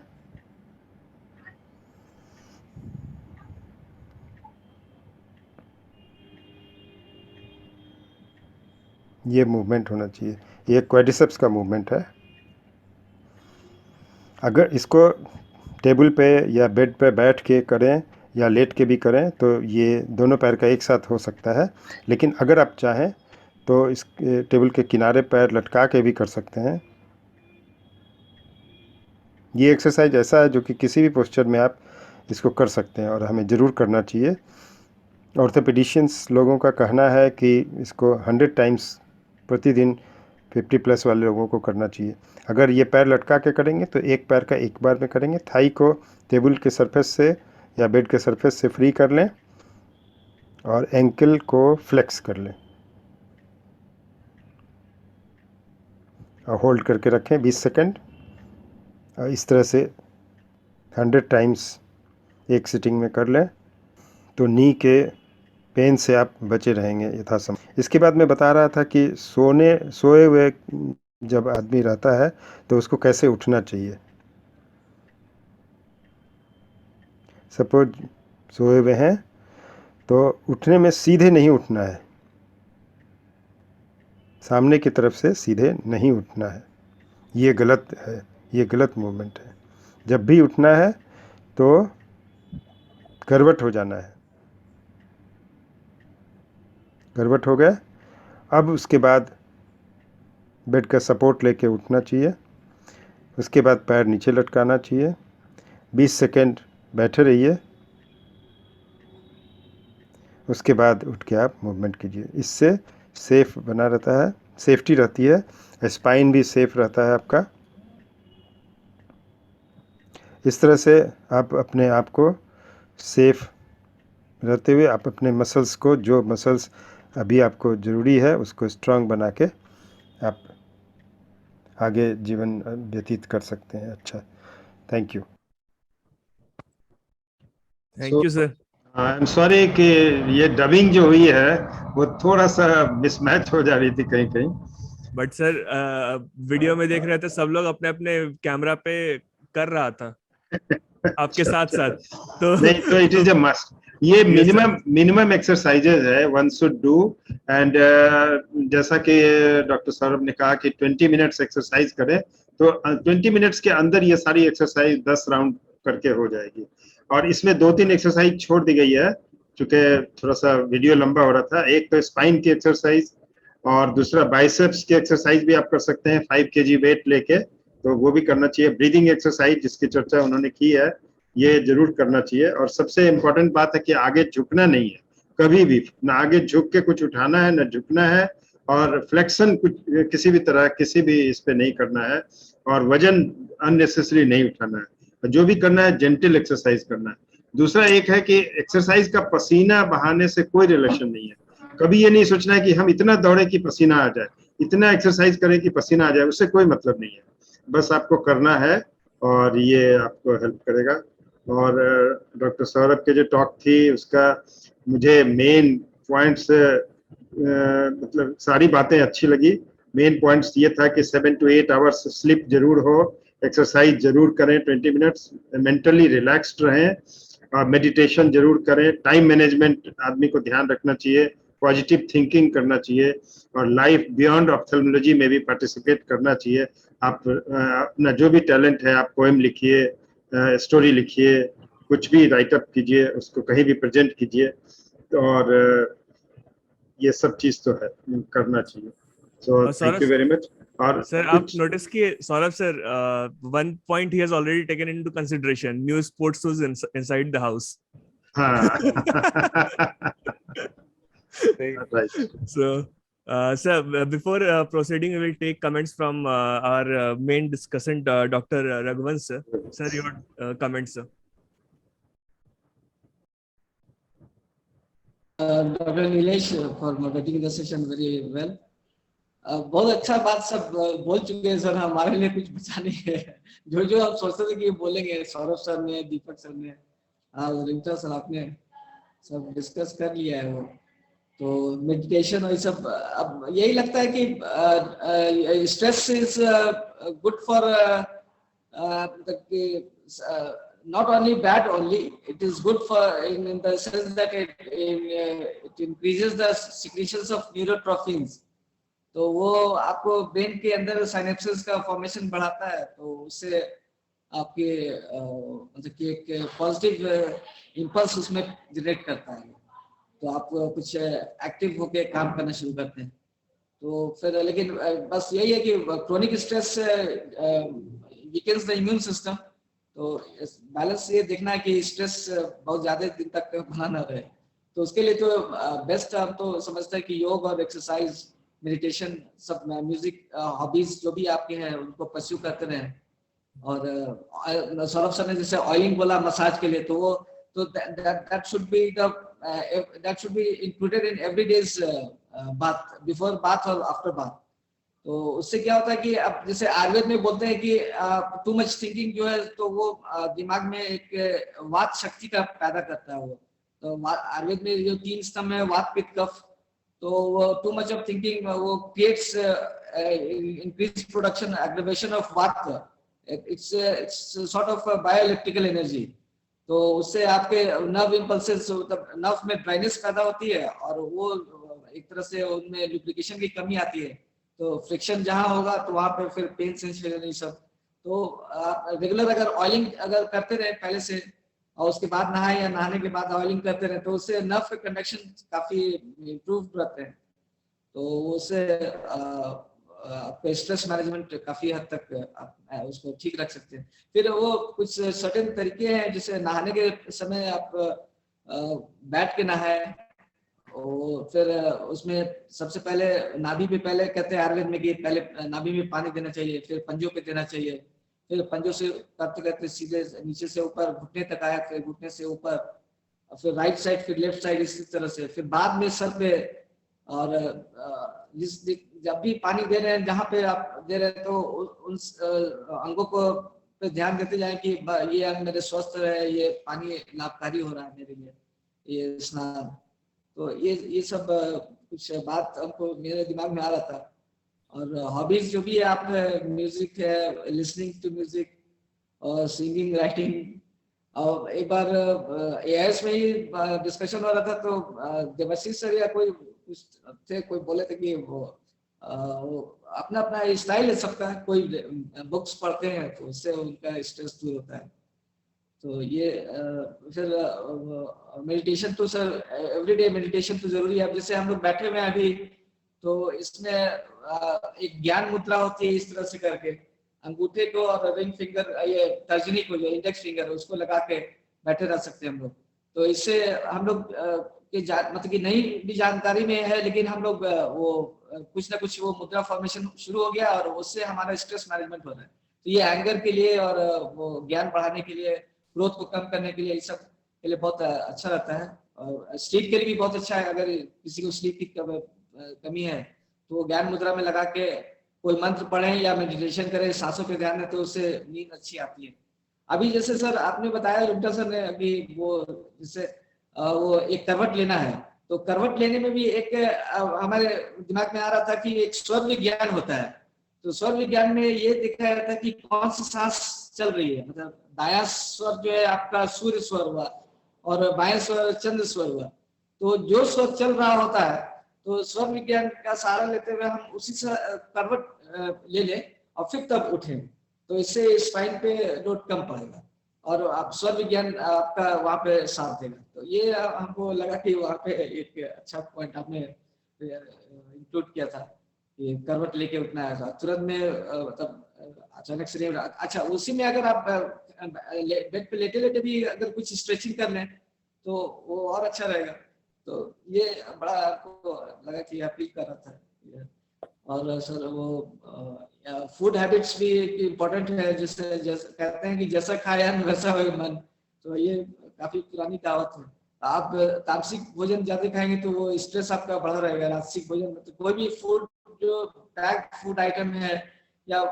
ये मूवमेंट होना चाहिए, ये क्वाड्रिसेप्स का मूवमेंट है। अगर इसको टेबल पे या बेड पे बैठ के करें या लेट के भी करें तो ये दोनों पैर का एक साथ हो सकता है, लेकिन अगर आप चाहें तो इस टेबल के किनारे पैर लटका के भी कर सकते हैं। ये एक्सरसाइज ऐसा है जो कि किसी भी पोस्चर में आप इसको कर सकते हैं, और हमें ज़रूर करना चाहिए। ऑर्थोपेडिशियंस लोगों का कहना है कि इसको 100 टाइम्स प्रतिदिन 50+ वाले लोगों को करना चाहिए। अगर ये पैर लटका के करेंगे तो एक पैर का एक बार में करेंगे, थाई को टेबल के सरफेस से या बेड के सरफेस से फ्री कर लें, और एंकल को फ्लेक्स कर लें, और होल्ड करके रखें 20 सेकंड, और इस तरह से 100 टाइम्स एक सिटिंग में कर लें, तो नी के पेन से आप बचे रहेंगे यथासंभव। इसके बाद मैं बता रहा था कि सोए हुए जब आदमी रहता है तो उसको कैसे उठना चाहिए। सपोज सोए हुए हैं तो उठने में सीधे नहीं उठना है, सामने की तरफ से सीधे नहीं उठना है, ये गलत है, ये गलत मूवमेंट है। जब भी उठना है तो करवट हो जाना है। करवट हो गया, अब उसके बाद बेड का सपोर्ट लेके उठना चाहिए। उसके बाद पैर नीचे लटकाना चाहिए। 20 सेकेंड बैठे रहिए, उसके बाद उठ के आप मूवमेंट कीजिए। इससे सेफ बना रहता है, सेफ्टी रहती है, स्पाइन भी सेफ रहता है आपका। इस तरह से आप अपने आप को सेफ रहते हुए आप अपने मसल्स को, जो मसल्स अभी आपको ज़रूरी है, उसको स्ट्रांग बना के आप आगे जीवन व्यतीत कर सकते हैं। अच्छा, thank you. Thank you sir. I am sorry कि ये डबिंग जो हुई है वो थोड़ा सा मिसमैच हो जा रही थी कहीं कहीं। बट सर वीडियो में देख रहे थे सब लोग अपने अपने कैमरा पे कर रहा था आपके साथ साथ, तो नहीं, तो इट इज अ मस्ट। ये Yes, sir. मिनिमम एक्सरसाइजेज है वन शुड डू। एंड जैसा कि डॉक्टर सौरभ ने कहा कि 20 मिनट्स एक्सरसाइज करें, तो 20 मिनट्स के अंदर ये सारी एक्सरसाइज 10 राउंड करके हो जाएगी। और इसमें 2-3 एक्सरसाइज छोड़ दी गई है क्योंकि थोड़ा सा वीडियो लंबा हो रहा था। एक तो स्पाइन की एक्सरसाइज और दूसरा बाइसेप्स की एक्सरसाइज भी आप कर सकते हैं 5 kg वेट लेके, तो वो भी करना चाहिए। ब्रीदिंग एक्सरसाइज जिसकी चर्चा उन्होंने की है, ये जरूर करना चाहिए। और सबसे इम्पोर्टेंट बात है कि आगे झुकना नहीं है कभी भी, ना आगे झुक के कुछ उठाना है, ना झुकना है। और फ्लेक्शन कुछ किसी भी तरह किसी भी इस पे नहीं करना है, और वजन अननेसेसरी नहीं उठाना है। जो भी करना है जेंटल एक्सरसाइज करना है। दूसरा एक है कि एक्सरसाइज का पसीना बहाने से कोई रिलेशन नहीं है। कभी ये नहीं सोचना है कि हम इतना दौड़े कि पसीना आ जाए, इतना एक्सरसाइज करें कि पसीना आ जाए, उससे कोई मतलब नहीं है। बस आपको करना है और ये आपको हेल्प करेगा। और डॉक्टर सौरभ के जो टॉक थी उसका मुझे मेन पॉइंट्स, मतलब सारी बातें अच्छी लगी। मेन पॉइंट्स ये था कि 7 to 8 आवर्स स्लीप जरूर हो, एक्सरसाइज जरूर करें 20 मिनट्स, मेंटली रिलैक्स्ड रहें, और मेडिटेशन जरूर करें। टाइम मैनेजमेंट आदमी को ध्यान रखना चाहिए, पॉजिटिव थिंकिंग करना चाहिए, और लाइफ बियॉन्ड ऑप्थेल्मोलॉजी में भी पार्टिसिपेट करना चाहिए। आप अपना जो भी टैलेंट है, आप पोएम लिखिए, स्टोरी लिखिए, कुछ भी राइटअप कीजिए, उसको कहीं भी प्रेजेंट कीजिए, और ये सब चीज तो है, करना चाहिए। So thank you very much. और सर आप नोटिस किए Saurabh sir, one point he has already taken into consideration, new sports shoes inside the house. हाँ right. So sir, before proceeding, we will take comments from our main discussant, Dr. Raghuvan sir. Sir, your comments, sir. Dr. Nilesh for moderating the session very well. बहुत अच्छा बात सब बोल चुके हैं सर, हमारे लिए कुछ बचा नहीं है। जो जो आप सोचते थे कि बोलेंगे, सौरभ सर ने, दीपक सर ने, रिंटा सर आपने सब डिस्कस कर लिया है वो। तो मेडिटेशन और सब, अब यही लगता है कि stress is good for not only bad only, it is good for in the sense that it increases the secretions of neurotrophins. तो वो आपको ब्रेन के अंदर साइनेप्सेस का फॉर्मेशन बढ़ाता है, तो उससे आपके मतलब कि एक पॉजिटिव इंपल्स उसमें जनरेट करता है, तो आप कुछ एक्टिव होके काम करना शुरू करते हैं। तो फिर लेकिन बस यही है कि chronic stress weakens the immune system. तो बैलेंस ये देखना है कि स्ट्रेस बहुत ज्यादा दिन तक बना ना रहे। तो उसके लिए तो बेस्ट हम तो समझते हैं कि योग और एक्सरसाइज, मेडिटेशन, सब म्यूजिक, हॉबीज जो भी आपके हैं उनको परस्यू करते रहें। और सौरभ सर ने जैसे ऑयलिंग बोला मसाज के लिए, तो वो तो that should be included in every day's bath, before bath और after bath। तो उससे क्या होता है कि अब जैसे आयुर्वेद में बोलते हैं कि टू मच थिंकिंग जो है तो वो दिमाग में एक वात शक्ति का पैदा करता है। वो तो आयुर्वेद में जो 3 स्तंभ है, वात पित्त कफ, तो वो टू मच ऑफ थिंकिंग वो creates increase production, aggravation of वात। It's sort of bioelectrical energy. तो उससे आपके नर्व इम्पल्सेस, मतलब नर्व में ड्राइनेस पैदा होती है और वो एक तरह से उनमें लुब्रिकेशन की कमी आती है। तो फ्रिक्शन जहाँ होगा तो वहाँ पे फिर पेन सेंसेशन ये सब। तो आप रेगुलर अगर ऑयलिंग अगर करते रहे पहले से और उसके बाद नहाए या नहाने के बाद ऑयलिंग करते रहे तो उससे नर्व कंडक्शन काफी इम्प्रूव रहते हैं। तो उससे आपका स्ट्रेस मैनेजमेंट काफी हद तक आप उसको ठीक रख सकते हैं। फिर वो कुछ सर्टेन तरीके हैं, जैसे नहाने के समय आप बैठ के नहाए और फिर उसमें सबसे पहले नाभि पे, पहले कहते हैं आयुर्वेद में कि पहले नाभि में पानी देना चाहिए, फिर पंजों पे देना चाहिए, फिर पंजों से करते करते सीधे नीचे से ऊपर घुटने तक आया, फिर घुटने से ऊपर, फिर राइट साइड, फिर लेफ्ट साइड, इसी तरह से। फिर बाद में सर पे, और जब भी पानी दे रहे हैं जहाँ पे आप दे रहे हैं तो उन अंगों को पे ध्यान देते जाए कि ये अंग मेरे स्वस्थ रहे, ये पानी लाभकारी हो रहा है मेरे लिए, ये स्नान। तो ये सब कुछ बात हमको मेरे दिमाग में आ रहा था। और हॉबीज जो भी है आप, म्यूजिक है, लिसनिंग टू म्यूजिक और सिंगिंग, राइटिंग। और एक बार एआईएस में ही डिस्कशन हो रहा था तो देवाशीष सर या कोई कुछ थे, कोई बोले थे कि वो अपना अपना स्टाइल है सबका, कोई बुक्स पढ़ते हैं तो उससे उनका स्ट्रेस दूर होता है। तो ये फिर मेडिटेशन तो सर एवरीडे मेडिटेशन तो जरूरी है। अब जैसे हम लोग बैठे हुए हैं अभी, तो इसमें एक ज्ञान मुद्रा होती है, इस तरह से करके अंगूठे को और रिंग फिंगर, ये तर्जनी को, जो इंडेक्स फिंगर, उसको लगा के बैठे रह सकते हैं हम लोग। तो इससे हम लोग मतलब कि नई भी जानकारी में है, लेकिन हम लोग वो कुछ ना कुछ वो मुद्रा फॉर्मेशन शुरू हो गया और उससे हमारा स्ट्रेस मैनेजमेंट हो रहा है। तो ये एंगर के लिए और वो ज्ञान बढ़ाने के लिए, ग्रोथ को कम करने के लिए, ये सब के लिए बहुत अच्छा रहता है। और स्लीप के लिए भी बहुत अच्छा है। अगर किसी को स्लीप की कमी है तो वो ज्ञान मुद्रा में लगा के कोई मंत्र पढ़ें या मेडिटेशन करें, सांसों पे ध्यान दें, तो उससे नींद अच्छी आती है। अभी जैसे सर आपने बताया, रुद्र सर ने अभी, वो जैसे वो एक करवट लेना है, तो करवट लेने में भी एक हमारे दिमाग में आ रहा था कि एक स्वर विज्ञान होता है। तो स्वर विज्ञान में ये दिखाया जाता है कि कौन सी सांस चल रही है, मतलब दायां स्वर जो है आपका सूर्य स्वर हुआ और बाएं स्वर चंद्र स्वर हुआ। तो जो स्वर चल रहा होता है, तो स्वर विज्ञान का सहारा लेते हुए हम उसी से करवट ले लें और फिर तब उठें, तो इससे स्पाइन पे लोड कम पड़ेगा और आप स्वर विज्ञान आपका वहाँ पे साथ देगा। तो ये हमको लगा कि वहाँ पे एक अच्छा पॉइंट आपने इंक्लूड किया था कि करवट लेके उठना है तुरंत में, मतलब अचानक से नहीं। अच्छा, उसी में अगर आप बेड पे लेटे लेटे भी अगर कुछ स्ट्रेचिंग कर लें तो वो और अच्छा रहेगा। तो ये बड़ा आपको लगा कि अपील कर रहा था। और सर वो फूड हैबिट्स भी इम्पोर्टेंट है, जिससे जैसे कहते हैं कि जैसा खाया वैसा हो मन, तो ये काफी पुरानी कहावत है। आप तामसिक भोजन ज्यादा खाएंगे तो वो स्ट्रेस आपका बढ़ा रहेगा। राजसिक भोजन में तो कोई भी फूड जो पैक्ड फूड आइटम है या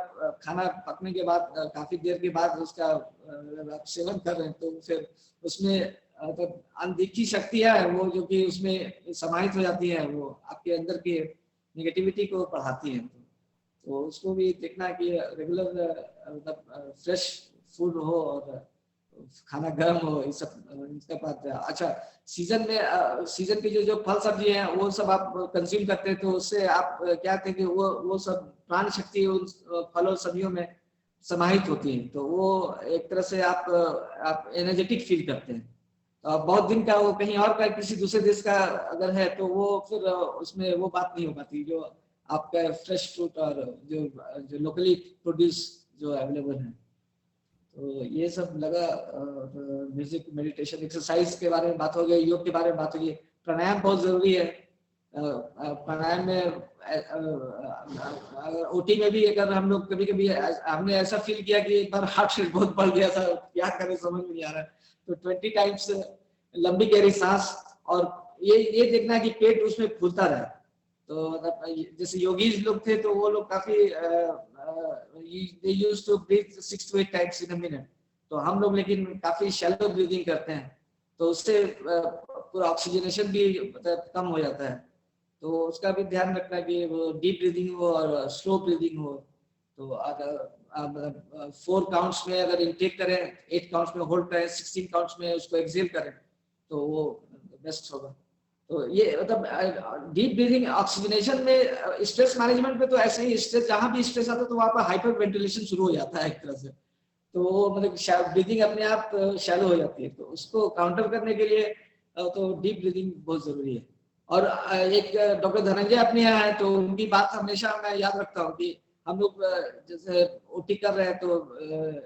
खाना पकने के बाद काफी देर के बाद उसका आप सेवन कर रहे हैं, तो फिर उसमें मतलब अनदेखी शक्तियां है वो जो कि उसमें समाहित हो जाती है, वो आपके अंदर के नेगेटिविटी को बढ़ाती है। तो उसको भी देखना कि रेगुलर मतलब फ्रेश फूड हो और खाना गर्म हो, ये सब इसका बात है। अच्छा, सीजन में सीजन की जो फल सब्जी हैं वो सब आप कंज्यूम करते हैं, तो उससे आप क्या कहते हैं कि वो सब प्राण शक्ति उन फलों सब्जियों में समाहित होती है, तो वो एक तरह से आप एनर्जेटिक फील करते हैं। तो बहुत दिन का वो कहीं और का किसी दूसरे देश का अगर है तो वो फिर उसमें वो बात नहीं हो पाती जो आपका फ्रेश फ्रूट और जो लोकली प्रोड्यूस जो अवेलेबल है। तो ये सब लगा। म्यूजिक, मेडिटेशन, एक्सरसाइज के बारे में बात हो गई, योग के बारे में बात हो गई, प्राणायाम बहुत जरूरी है। प्राणायाम में ओटी में भी अगर हम लोग कभी कभी हमने ऐसा फील किया कि एक बार हार्ट रेट बहुत बढ़ गया था, क्या करें समझ में नहीं आ रहा है, तो 20 टाइम्स लंबी गहरी सांस, और ये देखना कि पेट उसमें फूलता रहे। तो मतलब जैसे योगी लोग थे तो वो लोग काफी they used to breathe 6 to 8 times in a minute, तो हम लोग लेकिन काफी शैलो ब्रीदिंग करते हैं, तो उससे पूरा ऑक्सीजनेशन भी मतलब कम हो जाता है। तो उसका भी ध्यान रखना कि वो डीप ब्रीदिंग हो और स्लो ब्रीदिंग हो। तो 4 काउंट्स में अगर इनटेक करें, 8 काउंट्स में होल्ड करें, 16 काउंट्स में उसको एक्सेल करें, तो वो बेस्ट होगा। तो ये मतलब डीप ब्रीदिंग ऑक्सीजनेशन में स्ट्रेस मैनेजमेंट में तो ऐसे ही स्ट्रेस, जहां भी स्ट्रेस आता है तो वहां पर हाइपर वेंटिलेशन शुरू हो जाता है एक तरह से, तो वो मतलब ब्रीदिंग अपने आप शैलो हो जाती है। तो उसको काउंटर करने के लिए तो डीप ब्रीदिंग बहुत जरूरी है। और एक डॉक्टर धनंजय अपने यहाँ है, तो उनकी बात हमेशा मैं याद रखता हूँ कि हम लोग जैसे ओटी कर रहे हैं, तो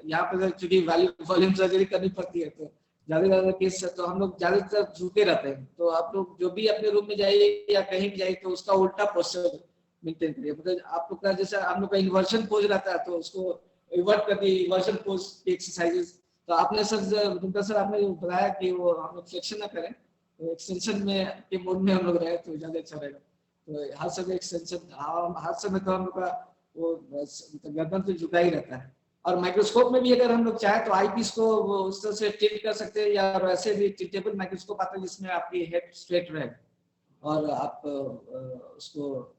यहाँ पे चूंकि वॉल्यूम सर्जरी करनी पड़ती है, तो ज्यादा केस है, तो हम लोग ज्यादातर झुके रहते हैं। तो आप लोग जो भी अपने रूम में जाइए या कहीं भी जाइए, तो उसका उल्टा पोस्चर मेंटेन करिए। मतलब आप लोग का जैसे हम लोग का इन्वर्शन पोज रहता है, तो उसको रिवर्ट कर दिए, इन्वर्शन पोज की एक्सरसाइजेस। तो आपने सर आपने बताया कि वो हम लोग फ्लेक्शन ना करें, तो एक्सटेंशन में के मोड में हम लोग रहे तो ज्यादा अच्छा रहेगा। तो हर समय एक्सटेंशन, हर समय तो हम लोग का वो गर्दन तो झुका ही रहता है। और माइक्रोस्कोप में भी अगर हम लोग चाहे तो आई पीस को वो उस तरह से टिल्ट कर सकते हैं, या वैसे भी टिल्टेबल माइक्रोस्कोप आता है जिसमें आपकी हेड स्ट्रेट रहे और आप उसको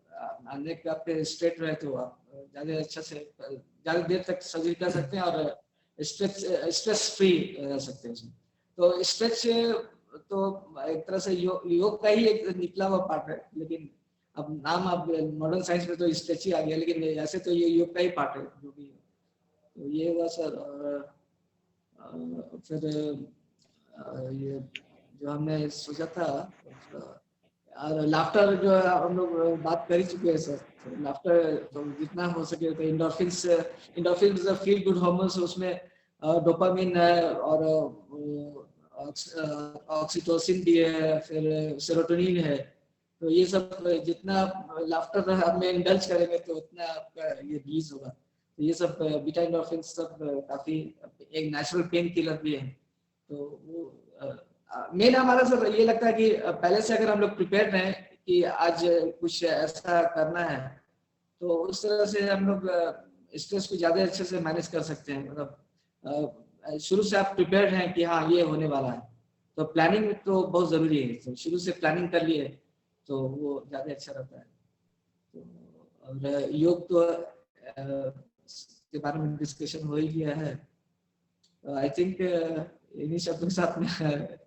नेक आपके स्ट्रेट रहे, तो आप ज्यादा अच्छा से ज्यादा देर तक सर्जरी कर सकते हैं और स्ट्रेस फ्री रह सकते हैं उसमें। तो स्ट्रेच तो एक तरह से योग का ही एक निकला हुआ पार्ट है, लेकिन अब नाम अब मॉडर्न साइंस में तो स्ट्रेच ही आ गया, लेकिन ऐसे तो ये योग का ही पार्ट है जो भी। तो ये हुआ सर। फिर ये जो हमने सोचा था, और लाफ्टर जो हम लोग बात कर ही चुके हैं सर। तो लाफ्टर तो जितना हो सके तो इंडोर्फिन्स फील गुड हार्मोन्स, उसमें डोपामिन है और ऑक्सीटोसिन भी है, फिर सेरोटोनिन है। तो ये सब जितना लाफ्टर में इंडल्ज करेंगे तो उतना आपका ये रिलीज होगा। तो ये सब बीटा एंडोर्फिन सब काफी एक नेचुरल पेन किलर भी है। तो वो मेन हमारा सर ये लगता है कि पहले से अगर हम लोग प्रिपेयर रहें कि आज कुछ ऐसा करना है, तो उस तरह से हम लोग स्ट्रेस को ज्यादा अच्छे से मैनेज कर सकते हैं। मतलब शुरू से आप प्रिपेयर हैं कि हाँ ये होने वाला है, तो प्लानिंग तो बहुत जरूरी है। तो शुरू से प्लानिंग कर लिए तो वो ज्यादा अच्छा रहता है। तो और योग तो के बारे में डिस्कशन हो ही गया है। आई थिंक इन्हीं शब्दों के साथ मैं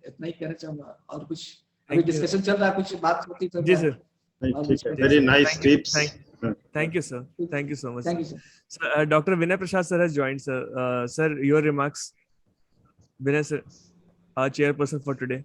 इतना ही कहना चाहूंगा। और कुछ अभी डिस्कशन चल रहा है, कुछ बात होती तो जी sir, very nice tips. thank you sir, thank you so much thank you sir. sir. Dr. Vinay Prasad sir has joined sir. Sir, your remarks. Vinay sir, our chairperson for today.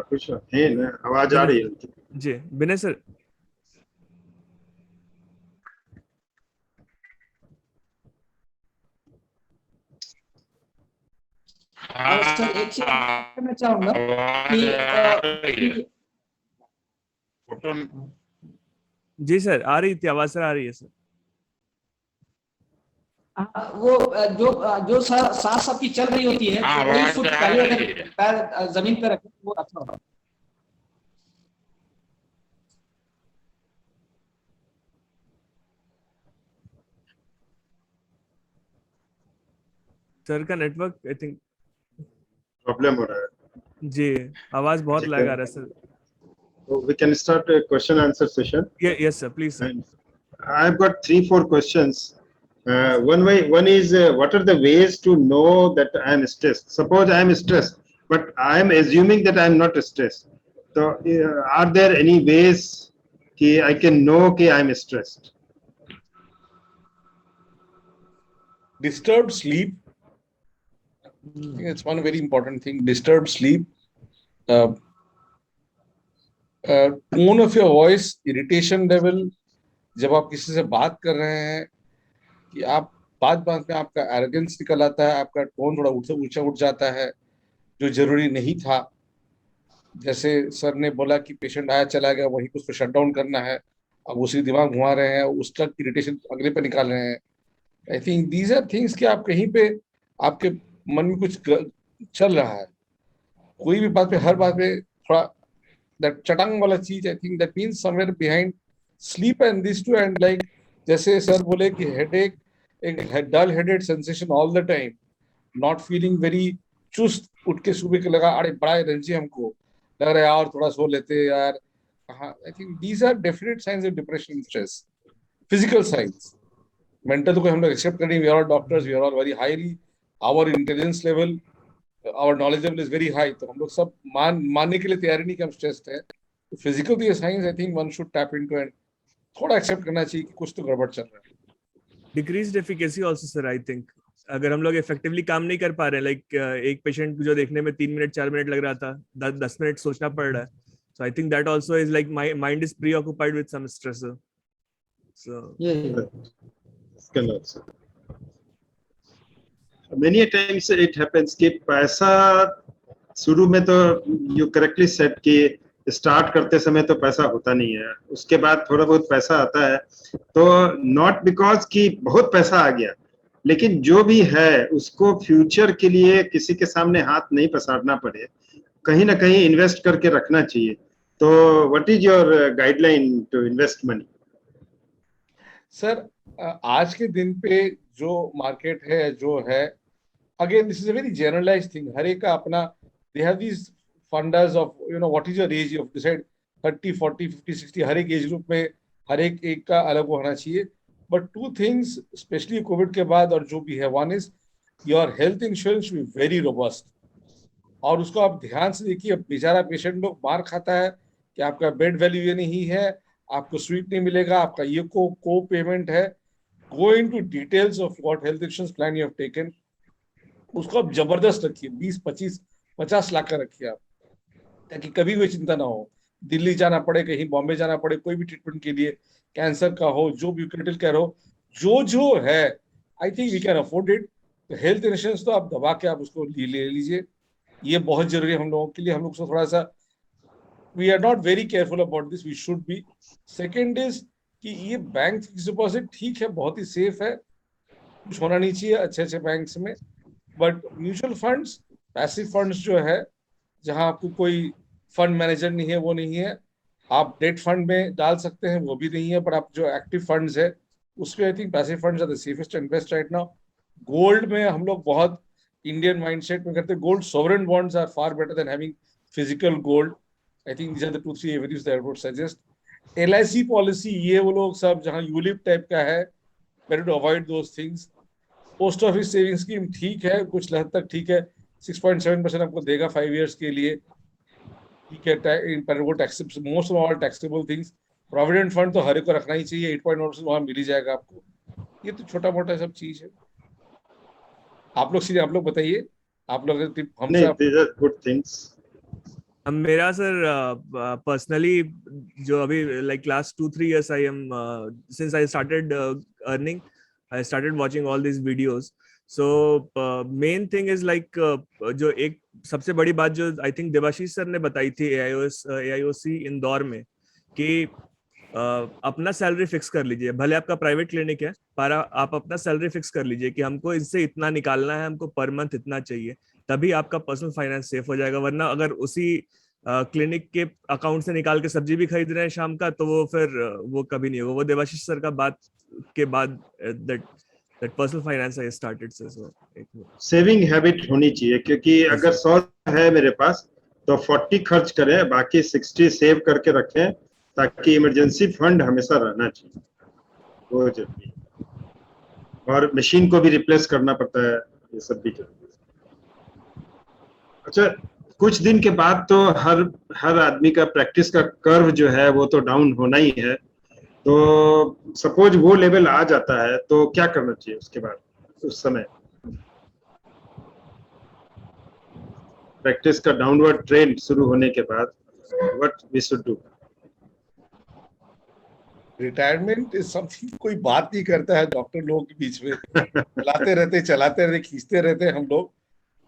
कुछ है ना, आवाज आ रही है जी विनय सर। और सर एक चीज कहना चाहूंगा कि जी सर, आ रही थी आवाज सर, आ रही है सर। वो जो सांस सबकी चल रही होती है, तो 1 फुट पहले अगर पैर जमीन पे रखें वो अच्छा होगा। सर का नेटवर्क आई थिंक प्रॉब्लम हो रहा है जी, आवाज बहुत लैग आ रहा है sir. So we can start a question answer session. Yes sir, please sir. And I've got 3-4 questions. One is what are the ways to know that I am stressed? Suppose I am stressed, but I am assuming that I am not stressed. So are there any ways that I can know that I am stressed? Disturbed sleep. I think it's one very important thing. Disturbed sleep. Tone of your voice, irritation level. जब आप किसी से बात कर रहे हैं कि आप बात में आपका एरोगेंस निकल आता है, आपका टोन थोड़ा ऊंचा उठ जाता है जो जरूरी नहीं था। जैसे सर ने बोला कि पेशेंट आया चला गया, वहीं उसको शट डाउन करना है, अब उसी दिमाग घुमा रहे हैं, उसका इरिटेशन अगले पे निकाल रहे हैं। I think these are things कि आप कहीं पे आपके मन में कुछ चल रहा है, कोई भी बात पे हर बात पे थोड़ा दैट चटंग वाला चीज। I think that means somewhere behind sleep and these two, and like जैसे सर बोले कि हेडेक, एक dull headed sensation all the time, not feeling very चुस्त, उठ के सुबह के लगा अरे बड़ा एनर्जी हमको लग रहा है यार, थोड़ा सो लेते हैं यार। हाँ, I think these are definite science of depression, stress, physical science. Mental तो कोई हम लोग एक्सेप्ट करें, we are all doctors, we are all very highly, our intelligence level, our knowledge level is very high, तो हम लोग सब मानने के लिए तैयार नहीं कि हम स्ट्रेस्ड हैं। तो फिजिकल तो ये science I think one should tap into and थोड़ा एक्सेप्ट करना चाहिए कि कुछ तो गड़बड़ चल रहा है। Decrease efficacy also sir, I think अगर हम लोग इफेक्टिवली काम नहीं कर पा रहे हैं, लाइक एक पेशेंट जो देखने में 3 मिनट 4 मिनट लग रहा था, 10 मिनट सोचना पड़ रहा है. So I think that also is like my mind is preoccupied with some stressor. So Yeah. Many times it happens कि पैसा शुरू में तो you correctly said कि स्टार्ट करते समय तो पैसा होता नहीं है, उसके बाद थोड़ा बहुत पैसा आता है, तो नॉट बिकॉज कि बहुत पैसा आ गया, लेकिन जो भी है उसको फ्यूचर के लिए किसी के सामने हाथ नहीं पसारना पड़े, कहीं ना कहीं इन्वेस्ट करके रखना चाहिए. तो what is your guideline to invest money? Sir आज के दिन पे जो मार्केट है जो है, again this is a very generalised thing, हर एक का अपना, they have these funders of you know what is your age, of decide 30 40 50 60, हर एक एज ग्रुप में हर एक का अलग होना चाहिए. But two things specially Covid के बाद और जो भी है, one is your health insurance should be very robust, और उसको आप ध्यान से देखिए. अब बेचारा पेशेंट लोग मार खाता है कि आपका बेड वैल्यू ये नहीं है, आपको स्वीट नहीं मिलेगा, आपका ये को पेमेंट है. Go into details of what health insurance plan you have taken, उसको आप जबरदस्त रखिए, 20 25 50 लाख का रखिए आप, ताकि कभी कोई चिंता ना हो, दिल्ली जाना पड़े, कहीं बॉम्बे जाना पड़े कोई भी ट्रीटमेंट के लिए, कैंसर का हो, जो भी क्रिटिकल केयर हो, जो है, I think we can afford it. तो हेल्थ इंश्योरेंस तो आप दबा के आप उसको ले लीजिए, ये बहुत जरूरी है हम लोगों के लिए. हम लोग को थोड़ा सा, we are not very careful about this, we should be. Second is कि ये बैंक फिक्स डिपॉजिट ठीक है, बहुत ही सेफ है, कुछ होना नहीं चाहिए अच्छे बैंक्स में. But mutual funds, passive funds जो है, जहां आपको कोई फंड मैनेजर नहीं है, वो नहीं है. आप डेट फंड में डाल सकते हैं, वो भी नहीं है, पर आप जो एक्टिव फंड्स है उसमें I think passive funds are the safest invest right now. Gold में हम लोग बहुत इंडियन माइंडसेट में करते हैं, gold sovereign bonds are far better than having physical gold. I think these are the 2-3 avenues that I would suggest. LIC policy, ये वो लोग सब जहां यूलिप टाइप का है, better to avoid those things. Post office saving scheme ठीक है, कुछ हद तक ठीक है, 6.7% आपको देगा 5 years के लिए, ठीक है. वो tax, most of all taxable things. Provident fund तो हर एक को रखना ही चाहिए, 8.1% वहां मिल ही जाएगा आपको. ये तो छोटा मोटा सब चीज है. आप लोग बताइए, आप लोग हमसे these are good things. अब मेरा सर पर्सनली जो अभी like last 2-3 years I am since I started earning, I started watching all this videos. So main thing is like जो एक सबसे बड़ी बात जो आई थिंक देवाशीष सर ने बताई थी AIOC इंदौर में, कि अपना सैलरी फिक्स कर लीजिए, भले आपका प्राइवेट क्लिनिक है पर आप अपना सैलरी फिक्स कर लीजिए कि हमको इससे इतना निकालना है, हमको पर मंथ इतना चाहिए, तभी आपका पर्सनल फाइनेंस सेफ हो जाएगा. वरना अगर उसी क्लिनिक के अकाउंट से निकाल के सब्जी भी खरीद रहे हैं शाम का, तो वो फिर वो कभी नहीं होगा. वो देवाशीष सर का बात के बाद that personal finance I started. So saving habit होनी चाहिए, क्योंकि अगर 100 है मेरे पास तो 40 खर्च करें, बाकी 60 सेव करके रखें, ताकि इमरजेंसी फंड हमेशा रहना चाहिए, वो जरूरी है. और मशीन को भी रिप्लेस करना पड़ता है, ये सब भी जरूरी है. अच्छा, कुछ दिन के बाद तो हर आदमी का प्रैक्टिस का कर्व जो है वो तो डाउन होना ही है. तो सपोज वो लेवल आ जाता है तो क्या करना चाहिए उसके बाद, उस समय प्रैक्टिस का डाउनवर्ड ट्रेंड शुरू होने के बाद, what we should do? Retirement is something कोई बात नहीं करता है डॉक्टर लोगों के बीच में, चलाते रहते खींचते रहते हम लोग,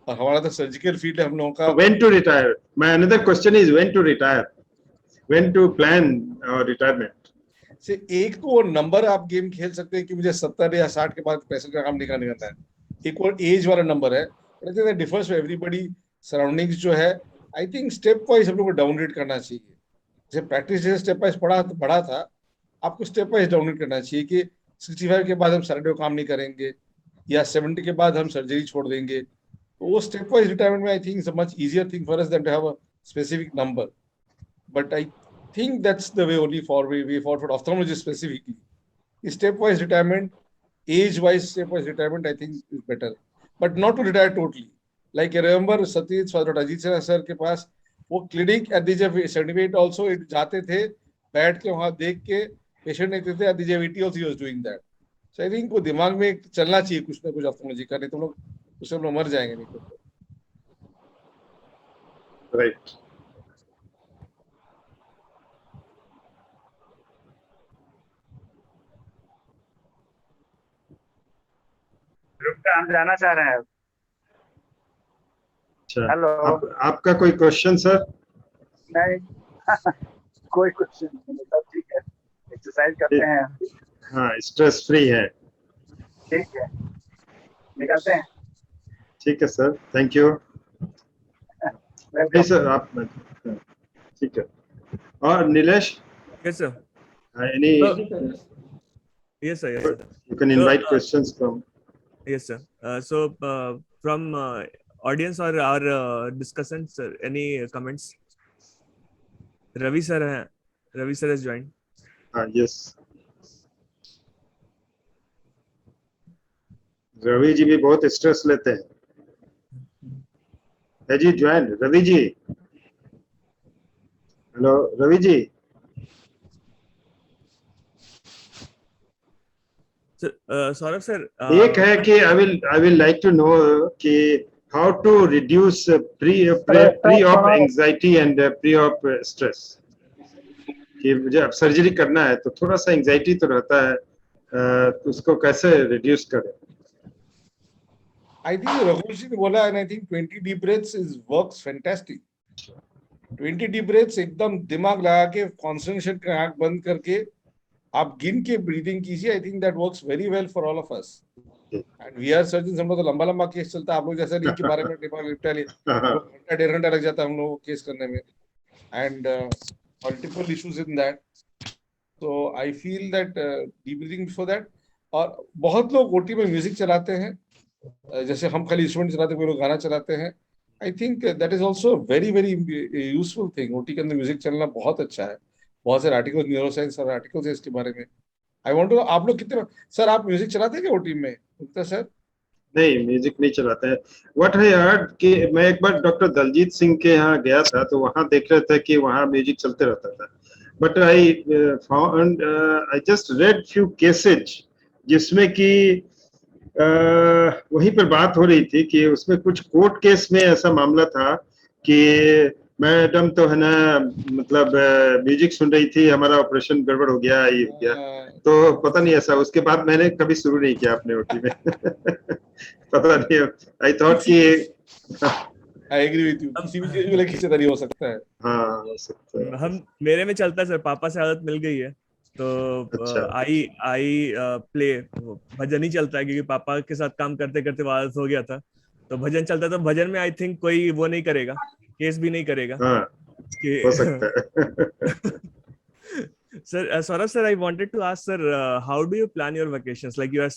और हमारा तो सर्जिकल फील्ड है हम लोगों का. When to retire? My another question is when to retire, when to plan retirement. से एक तो नंबर आप गेम खेल सकते हैं कि मुझे 70 या 60 के बाद पैसे का काम निकालने का है, एक और एज वाला नंबर है, डिफर्स फॉर एवरीबॉडी. सराउंडिंग्स जो है, आई थिंक स्टेप वाइज हम लोग को डाउनग्रेड करना चाहिए. जैसे प्रैक्टिस जैसे स्टेप वाइज बढ़ा था, आपको स्टेप वाइज डाउनग्रेड करना चाहिए कि 65 के बाद हम सैटरडे को काम नहीं करेंगे, या 70 के बाद हम सर्जरी छोड़ देंगे। तो वो स्टेप वाइज रिटायरमेंट में I think is a much easier thing for us than to have a specific number. But I think that's the way only for way forward for ophthalmology specifically. Stepwise retirement, age-wise stepwise retirement, I think is better, but not to retire totally. Like I remember Satish Dr. Ajit sir के पास वो clinic at the age of 78 also जाते थे, बैठ के वहाँ देख के पेशेंट देखते थे। At the age of 80 also he was doing that. So I think वो दिमाग में चलना चाहिए कुछ ना कुछ ऑप्थेल्मोलॉजी का, नहीं तो लोग उससे हम लोग मर जाएंगे नहीं तो। Right. ग्रुप का हम जाना चाह रहे हैं। अच्छा, हेलो। आपका कोई क्वेश्चन सर? नहीं कोई क्वेश्चन नहीं, सब ठीक है, एक्सरसाइज करते हैं। हाँ, स्ट्रेस फ्री है। ठीक है, निकलते हैं। ठीक है सर, थैंक यू। नहीं सर, आप ठीक है। और Nilesh, Yes, sir. any Yes, sir. Yes, sir. you can invite questions from. Yes, sir. From audience or our discussants, sir, any comments? Ravi sir has joined. Yes. Ravi ji भी बहुत स्ट्रेस लेते हैं। है जी join Ravi ji. Hello Ravi ji. Saurabh sir, एक है कि I will like to know कि how to reduce pre-op anxiety and pre-op stress। कि मुझे अब सर्जरी करना है तो थोड़ा सा एंजाइटी तो रहता है, तो उसको कैसे रिड्यूस करें? I think Raghuv ji ने बोला, and I think 20 deep breaths works fantastic. 20 deep breaths एकदम दिमाग लगा के concentration का आंख बंद करके आप गिन के ब्रीदिंग कीजिए। I think that works very well for all of us. And we are surgeon, हम लोग तो लंबा लंबा केस चलता है, आप लोग जैसा नहीं कि 12 मिनट निपटा लिए, घंटा 1.5 घंटा लग जाता है हम लोग केस करने में, and multiple issues in that. So I feel that deep breathing before that. और बहुत लोग ओटी में म्यूजिक चलाते हैं, जैसे हम खाली इंस्ट्रूमेंट चलाते हैं, कोई लोग गाना चलाते हैं। I think that is also very very useful thing. OT के अंदर म्यूजिक चलना बहुत अच्छा है। बहुत सारे आर्टिकल, न्यूरो साइंस और आर्टिकल्स है इसके बारे में। आई वांट टू नो आप लोग कितने, सर आप म्यूजिक चलाते हैं क्या ओटी में? गुप्ता सर नहीं, म्यूजिक नहीं चलाते हैं। व्हाट आई हर्ड कि मैं एक बार डॉक्टर दलजीत सिंह के यहाँ गया था तो वहाँ देख रहे थे कि वहाँ म्यूजिक चलते रहता था। But I found I just red few cases जिसमें कि वहीं पर बात हो रही थी कि उसमें कुछ कोर्ट केस में ऐसा मामला था कि मैडम तो है ना, मतलब म्यूजिक सुन रही थी, हमारा ऑपरेशन गड़बड़ हो गया, ये हो गया। तो पता नहीं ऐसा, उसके बाद मैंने कभी शुरू नहीं किया अपने ओटी में। पता नहीं, आई थॉट कि आई एग्री विद यू, किसी भी चीज में लेके खिंचातानी हो सकता है। हाँ, हो सकता है। हम मेरे में चलता है सर, पापा से आदत मिल गई है तो अच्छा। आई प्ले भजन ही चलता है, क्योंकि पापा के साथ काम करते करते आदत हो गया था, तो भजन चलता है। तो भजन में आई थिंक कोई वो नहीं करेगा, केस भी नहीं करेगा। हाँ, हो सकता है। Sir, Saurabh sir, I wanted to ask sir, how do you plan your vacations? Like you are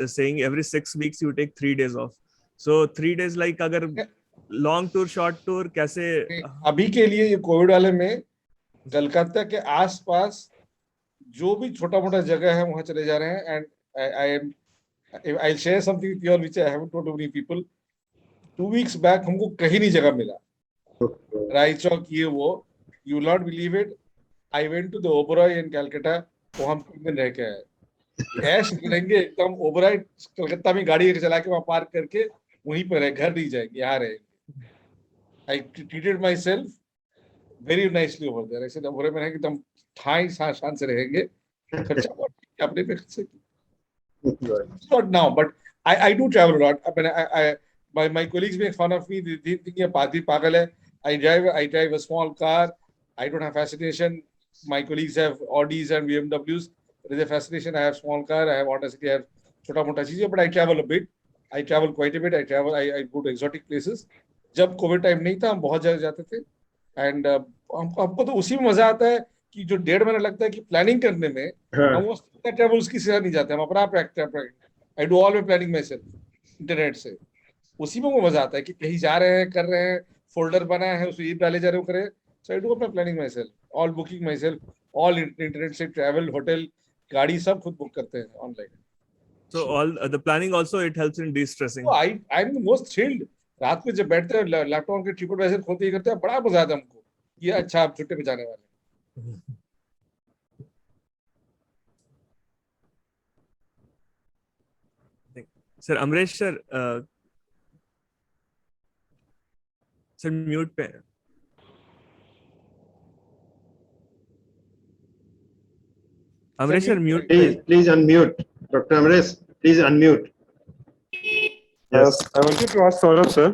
saying every 6 weeks you take 3 days off. So 3 days like अगर long tour, short tour कैसे? अभी के लिए ये कोविड वाले में कलकत्ता के आसपास जो भी छोटा मोटा जगह है वहां चले जा रहे हैं। And I share something with you which I haven't told many people. 2 weeks back हमको कहीं नहीं जगह मिला, राय चौक ये वो, you will not believe it. I went to the Oberoi in Calcutta, वहां हम 3 दिन रह के आए। ऐश करेंगे एकदम, ओबरॉय कलकत्ता में गाड़ी चला के वहां पार्क करके वहीं पर है, घर नहीं जाएंगे, यहाँ रहेंगे। I treated myself very nicely over there. ऐसे ओबरॉय में है कि एकदम ठाई शान से रहेंगे, खर्चा बहुत अपने पे खर्च। Not now, but I do travel a lot. I mean, my colleagues make fun of me. They think ये पादी पागल है। I drive a small car. I don't have fascination. My colleagues have Audis and BMWs. There is a fascination. I have small car. I have Audacity. I have छोटा मोटा चीजें, but I travel a bit. I travel quite a bit. I go to exotic places. जब कोविड टाइम नहीं था हम बहुत जगह जाते थे, एंड हमको तो उसी में मजा आता है कि जो 1.5 महीना लगता है कि प्लानिंग करने में, हाँ, हम वो ट्रैवल उसकी सेवा नहीं जाते, हम अपना I do all my planning my self internet से। उसी में वो मजा आता है कि कहीं जा रहे हैं, कर रहे हैं, फोल्डर बना है उसमें ये डाले जा रहे हो, करे। सो आई डू अपना planning my self, all booking my self, all internet से ट्रैवल, होटल, गाड़ी सब खुद बुक करते हैं online. So all the planning also it helps in de-stressing. तो I am the most thrilled. रात में जब बैठते हैं लैपटॉप के ट्रिपल एडवाइजर खोलते ही करते हैं, बड़ा मजा आता है हमको, ये अच्छा आप छुट्टी पे जाने वाले हैं। Sir Amresh sir, sir mute पे हैं। Amresh sir mute पे हैं। please unmute. Dr. Amresh, please unmute. Yes, I wanted to ask Saurabh sir.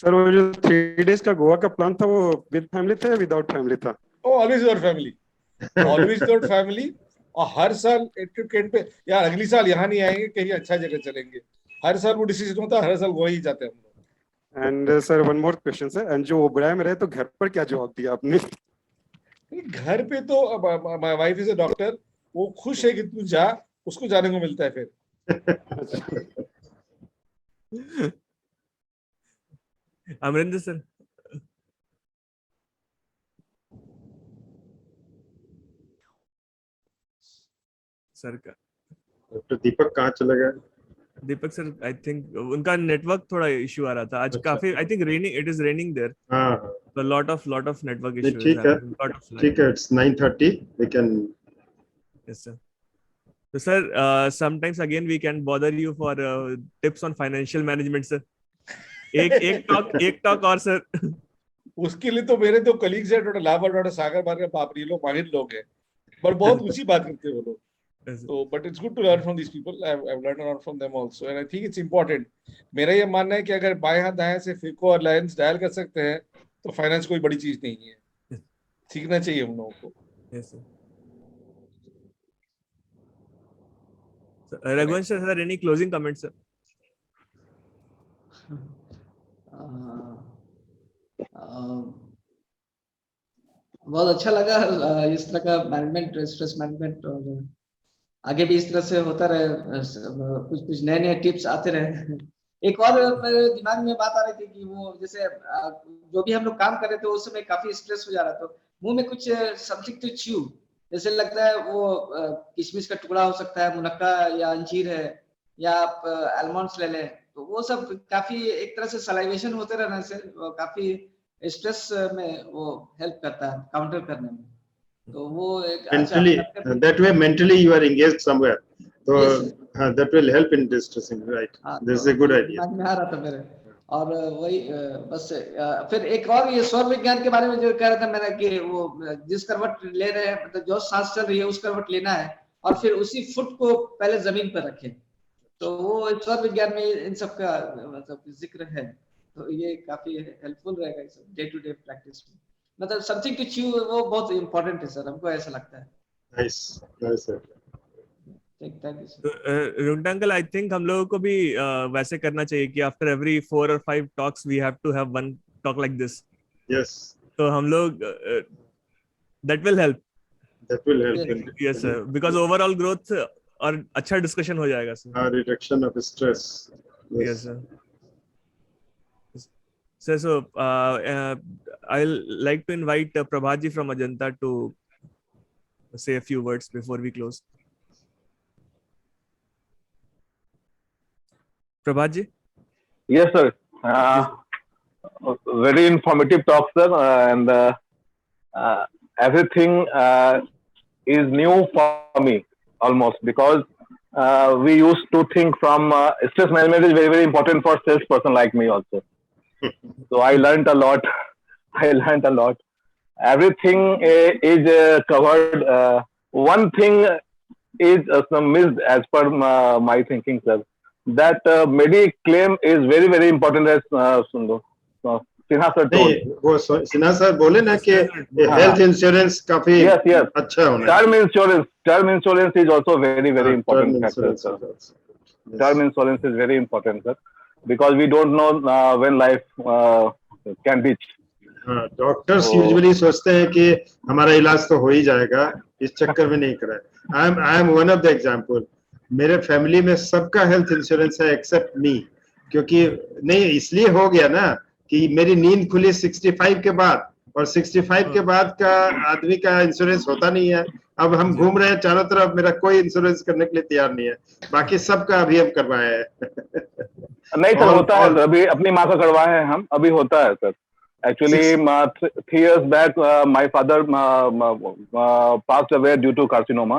Sir वो जो 3 days का गोवा का प्लान था वो विद फैमिली था या विदाउट फैमिली था? Always your family, always your family. और हर साल ट्रिप के एंड पे, यार अगली साल यहाँ नहीं आएंगे, कहीं अच्छा जगह चलेंगे, हर साल वो डिसीजन होता है, हर साल गोवा ही जाते हैं हम लोग। And sir one more question sir, and जो ओबराय में रहे तो घर पर क्या जवाब दिया आपने? घर पे तो my wife is a doctor, वो खुश है कि तू जा, उसको जाने को मिलता है फिर। अमरिंदर सर। सर का डॉक्टर दीपक कहाँ चला गया? दीपक सर आई थिंक उनका नेटवर्क थोड़ा इशू आ रहा था आज। अच्छा। काफी I think raining, it is raining there, हाँ, so lot of network नहीं, issues ठीक है, lot of lag. ठीक है, it's 9:30. We can. Yes sir. So sir, sometimes again we can bother you for tips on financial management sir. एक talk और sir. उसके लिए तो मेरे तो कलीग्स है, डॉक्टर लाभा, डॉक्टर सागर बार बाप, ये लोग माहिर लोग हैं, पर बहुत ऊंची बात करते हैं वो लोग। Yes, sir. So, but it's good to learn from these people. I've learned a lot from them also, and I think it's important. मेरा ये मानना है कि अगर बाएं हाथ दाएं से फिको और लाइंस डायल कर सकते हैं तो फाइनेंस कोई बड़ी चीज नहीं है, सीखना चाहिए हम लोगों को। Yes sir. Raghuvansh sir, any closing comments sir? बहुत अच्छा लगा इस तरह का मैनेजमेंट, स्ट्रेस मैनेजमेंट, और आगे भी इस तरह से होता रहे, कुछ कुछ नए नए टिप्स आते रहे। एक और मेरे दिमाग में बात आ रही थी कि वो जैसे जो भी हम लोग काम कर रहे थे उस समय काफी स्ट्रेस हो जा रहा था, मुंह में कुछ समथिंग टू च्यू, जैसे लगता है वो किशमिश का टुकड़ा हो सकता है, मुनक्का या अंजीर है, या आप आलमंड्स ले लें, तो वो सब काफी एक तरह से सलाइवेशन होते रहने से काफी स्ट्रेस में वो हेल्प करता है काउंटर करने में। तो वो एक Mentally, that way mentally you are engaged somewhere. So that will help in distressing, right? This is a good idea. दिमाग में आ रहा था मेरे, और वही बस फिर एक और ये स्वर विज्ञान के बारे में जो कह रहा था मैंने कि वो जिस करवट ले रहे हैं, मतलब जो सांस चल रही है उस करवट लेना है, और फिर उसी फुट को पहले जमीन पर रखें। तो वो स्वर विज्ञान में इन सब का मतलब जिक्र है, तो ये काफी हेल्पफुल रहेगा इस डे टू डे प्रैक्टिस में। मतलब समथिंग टू च्यू वो बहुत इंपॉर्टेंट है सर, हमको ऐसा लगता है। Nice, nice sir. Thank you sir. Rungta uncle, I think हम लोगों को भी वैसे करना चाहिए कि after every 4 or 5 talks we have to have one talk like this. Yes, तो हम लोग that will help. that will help. Yes sir, because overall growth और अच्छा डिस्कशन हो जाएगा sir. Reduction of stress. Yes sir. So I'll like to invite Prabhat ji from Ajanta to say a few words before we close. Prabhat ji? Yes, sir. Very informative talk, sir, and everything is new for me almost, because we used to think from stress management is very, very important for salesperson like me also. So I learned a lot. Everything is covered. One thing is missed as per my thinking, sir. That Mediclaim is very, very important, as Sinha sir told. वो सिन्हा सर बोले ना कि हेल्थ इंश्योरेंस काफी अच्छा होना है। Term insurance is also very, very important factor, sir. Term insurance is very important, sir, because we don't know when life can reach. हाँ, डॉक्टर्स तो- यूजुअली सोचते हैं कि हमारा इलाज तो हो ही जाएगा, इस चक्कर में नहीं कराए। I am one of the example. मेरे फैमिली में सबका हेल्थ इंश्योरेंस है एक्सेप्ट मी, क्योंकि नहीं इसलिए हो गया ना कि मेरी नींद खुली 65 के बाद, और 65 के बाद का आदमी का इंश्योरेंस होता नहीं है। अब हम घूम रहे हैं चारों तरफ, मेरा कोई इंश्योरेंस करने के लिए तैयार नहीं है, बाकी सबका अभी हम करवाए हैं। नहीं सर, All- होता है all- सर, अभी अपनी माँ का करवाए हैं हम, अभी होता है sir. Actually, 3 years back, my father passed away due to carcinoma,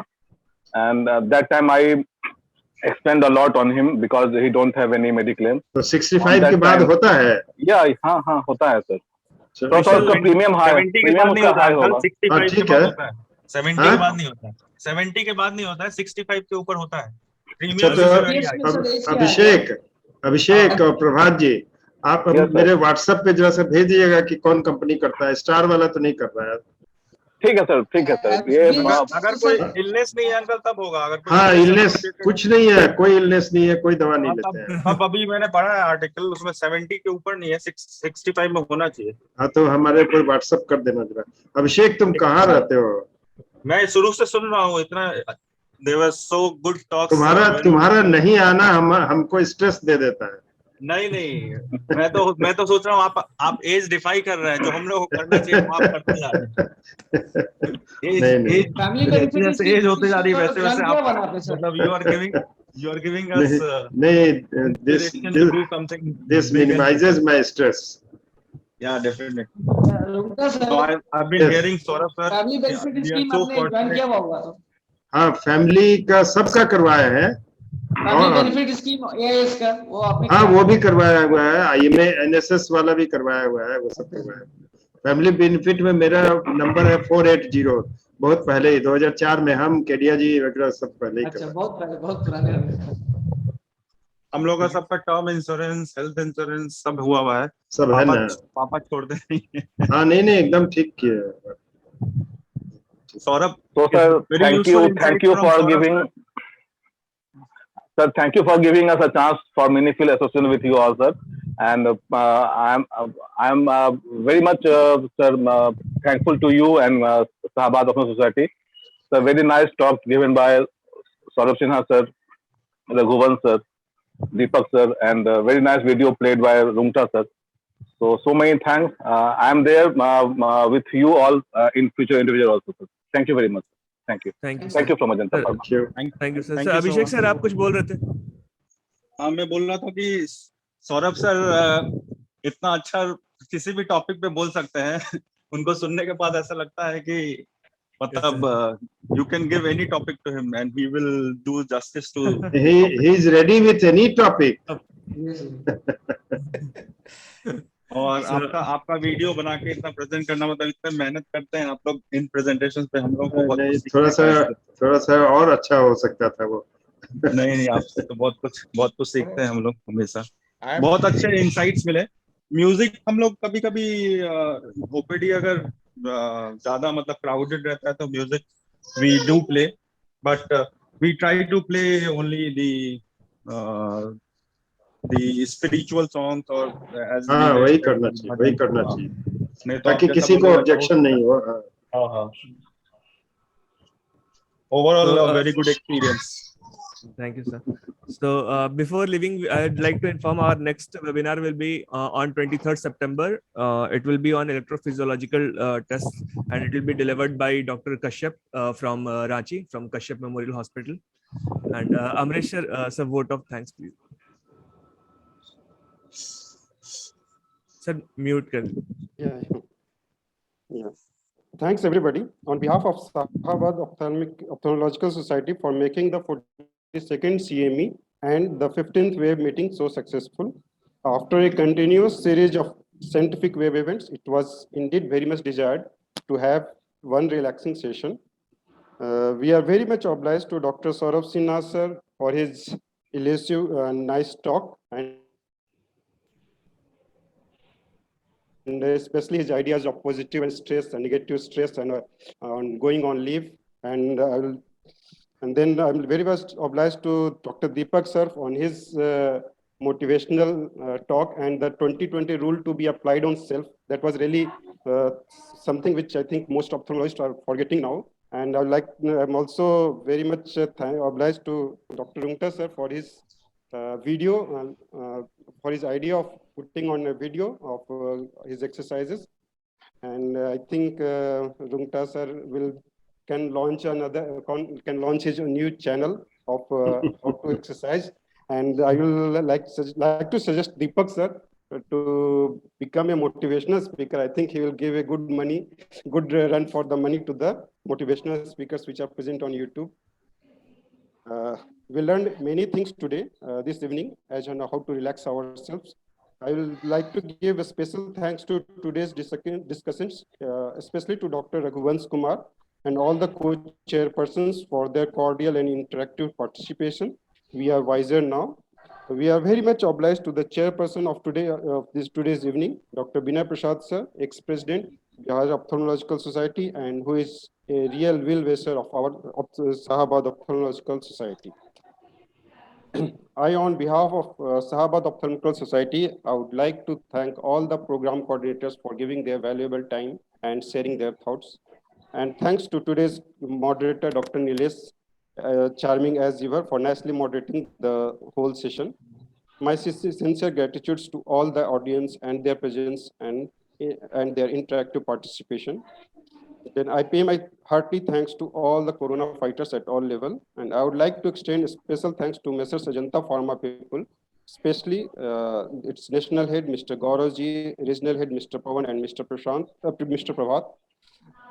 and that time I expend a lot on him because he don't have any mediclaim. तो 65 के बाद होता है? Yeah, हाँ हाँ होता है सर। तो Vishal, उसका प्रीमियम हाई, 70 के प्रीमियम बाद नहीं उसका होता हाई अंकल, होगा। 65 हाँ, के ठीक बाद है। होता है। 70 हाँ? के बाद नहीं होता है, 70 के बाद नहीं होता है, 65 के ऊपर होता है। अच्छा, प्रीमियम तो इससे very high। अभिषेक और प्रभात जी, आप Yes, sir. मेरे व्हाट्सएप पे जरा सा भेज दीजिएगा कि कौन कंपनी करता है, स्टार वाला तो नहीं कर रहा है। ठीक है सर, ठीक है सर। ये अगर कोई इलनेस नहीं है अंकल तब होगा। अगर कोई हाँ, illness इलनेस associated कुछ नहीं है, कोई इलनेस नहीं है, कोई दवा नहीं हाँ, लेते हैं। तब अभी मैंने पढ़ा है आर्टिकल, उसमें 70 के ऊपर नहीं है, 65 में होना चाहिए। हाँ, तो हमारे को व्हाट्सएप कर देना जरा। अभिषेक, तुम कहाँ रहते हो? मैं शुरू से सुन रहा हूँ इतना, they were so good talks। तुम्हारा नहीं आना हमको स्ट्रेस दे देता है। नहीं नहीं, मैं तो सोच रहा हूँ आप एज डिफाई कर रहे हैं, जो हम लोग को करना चाहिए वो आप करते जा रहे हैं। नहीं। एज होते जा रही है, वैसे वैसे आप मतलब you are giving us नहीं, inspiration to do something this big and- minimizes my stress. Yeah, definitely. रुकता sir, So I've been Yes. hearing Saurabh sir, family benefit we are scheme so आपने ज्वाइन fortunate। किया हुआ होगा तो हाँ, फैमिली का सबका करवाया है। फैमिली और बेनिफिट स्कीम एआईएस का वो आपने हाँ, किया? वो भी करवाया हुआ है, आईएमए एनएसएस वाला भी करवाया हुआ है, वो सब करवाया है। फैमिली बेनिफिट में मेरा नंबर है 480, बहुत पहले ही 2004 में हम केडिया जी वगैरह सब पहले ही अच्छा, करवाए। बहुत पहले, बहुत पुराने हो। हम लोग का सबका टर्म इंश्योरेंस, हेल्थ इंश्योरेंस सब हुआ है। सब है ना? पापा छोड़ते नहीं है। हाँ, नहीं एकदम ठीक किया। Saurabh, So sir, very thank useful you insight for from Saurabh, giving, sir, thank you for giving us a chance for meaningful association with you all, sir. And I'm very much sir thankful to you and Sahabad of Society. So very nice talk given by Saurabh Sinha sir, Raghuvan sir, Deepak sir, and very nice video played by Rungta sir. So many thanks. I'm there with you all in future individual also, sir. Thank you very much. Thank you. Thank you, Thank sir. you from Ajanta Pharma. Thank you. Thank you, sir. Thank Sir, you so Abhishek much. Sir, आप कुछ बोल रहे थे? हाँ, मैं बोल रहा था कि सौरभ सर इतना अच्छा किसी भी टॉपिक पे बोल सकते हैं। उनको सुनने के बाद ऐसा लगता है कि मतलब you can give any topic to him and he will do justice to He is ready with any topic. और आपका वीडियो बना के इतना प्रेजेंट करना, मतलब इतना मेहनत करते हैं आप लोग इन प्रेजेंटेशंस पे, हम लोग को बहुत नहीं, कुछ सीखने का है। थोड़ा सा और अच्छा हो सकता था वो। नहीं आपसे तो बहुत कुछ सीखते हैं हम लोग हमेशा। बहुत अच्छे इंसाइट्स मिले। म्यूजिक हम लोग कभी कभी ओपीडी अगर ज्यादा मतलब क्राउडेड रहता है तो music we do play, but we try to play only the spiritual songs, और हाँ, वही करना चाहिए नहीं तो ताकि किसी को ऑब्जेक्शन नहीं हो। हाँ overall very good experience. Thank you, sir. So before leaving, I'd like to inform our next webinar will be on 23rd September. It will be on electrophysiological tests, and it will be delivered by Dr. Kashyap from Ranchi, from Kashyap Memorial Hospital. And Amresh sir, vote of thanks, please. Sir, mute kar. Yeah. Thanks everybody on behalf of Sahabad Ophthalmological Society for making the 42nd CME and the 15th wave meeting so successful. After a continuous series of scientific wave events, it was indeed very much desired to have one relaxing session. We are very much obliged to Dr. Saurabh Sinha sir for his elusive nice talk, and especially his ideas of positive and stress and negative stress and on going on leave. And then I'm very much obliged to Dr. Deepak sir on his motivational talk and the 2020 rule to be applied on self. That was really something which I think most ophthalmologists are forgetting now. And I'm also very much obliged to Dr. Rungta sir for his video, for his idea of putting on a video of his exercises. And I think Rungta sir can launch his new channel of how to exercise. And I will like to suggest Deepak sir to become a motivational speaker. I think he will give a good run for the money to the motivational speakers which are present on YouTube. We learned many things today, this evening, as on how to relax ourselves. I will like to give a special thanks to today's discussions, especially to Dr. Raghuvansh Kumar and all the co-chairpersons for their cordial and interactive participation. We are wiser now. We are very much obliged to the chairperson of today's evening, Dr. Binay Prasad sir, ex-president, Bihar Ophthalmological Society, and who is a real well-wisher of Sahabad Ophthalmological Society. I, on behalf of Sahabad Ophthalmological Society, I would like to thank all the program coordinators for giving their valuable time and sharing their thoughts. And thanks to today's moderator, Dr. Nilesh, charming as ever, for nicely moderating the whole session. My sincere gratitudes to all the audience and their presence and their interactive participation. Then I pay my hearty thanks to all the corona fighters at all levels, and I would like to extend a special thanks to Messrs. Ajanta Pharma people, especially its national head, Mr. Gauravji, regional head, Mr. Pawan, and Mr. Prabhat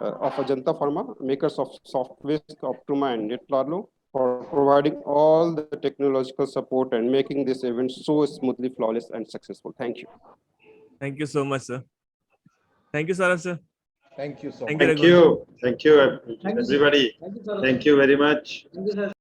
of Ajanta Pharma, makers of Softwaste, Optuma, and Netlarlo, for providing all the technological support and making this event so smoothly, flawless, and successful. Thank you. Thank you so much, sir. Thank you, Saurabh sir. Thank you so Thank much. you, Raghuvansh. Thank you, everybody. Thank you, sir. Thank you very much. Thank you, sir.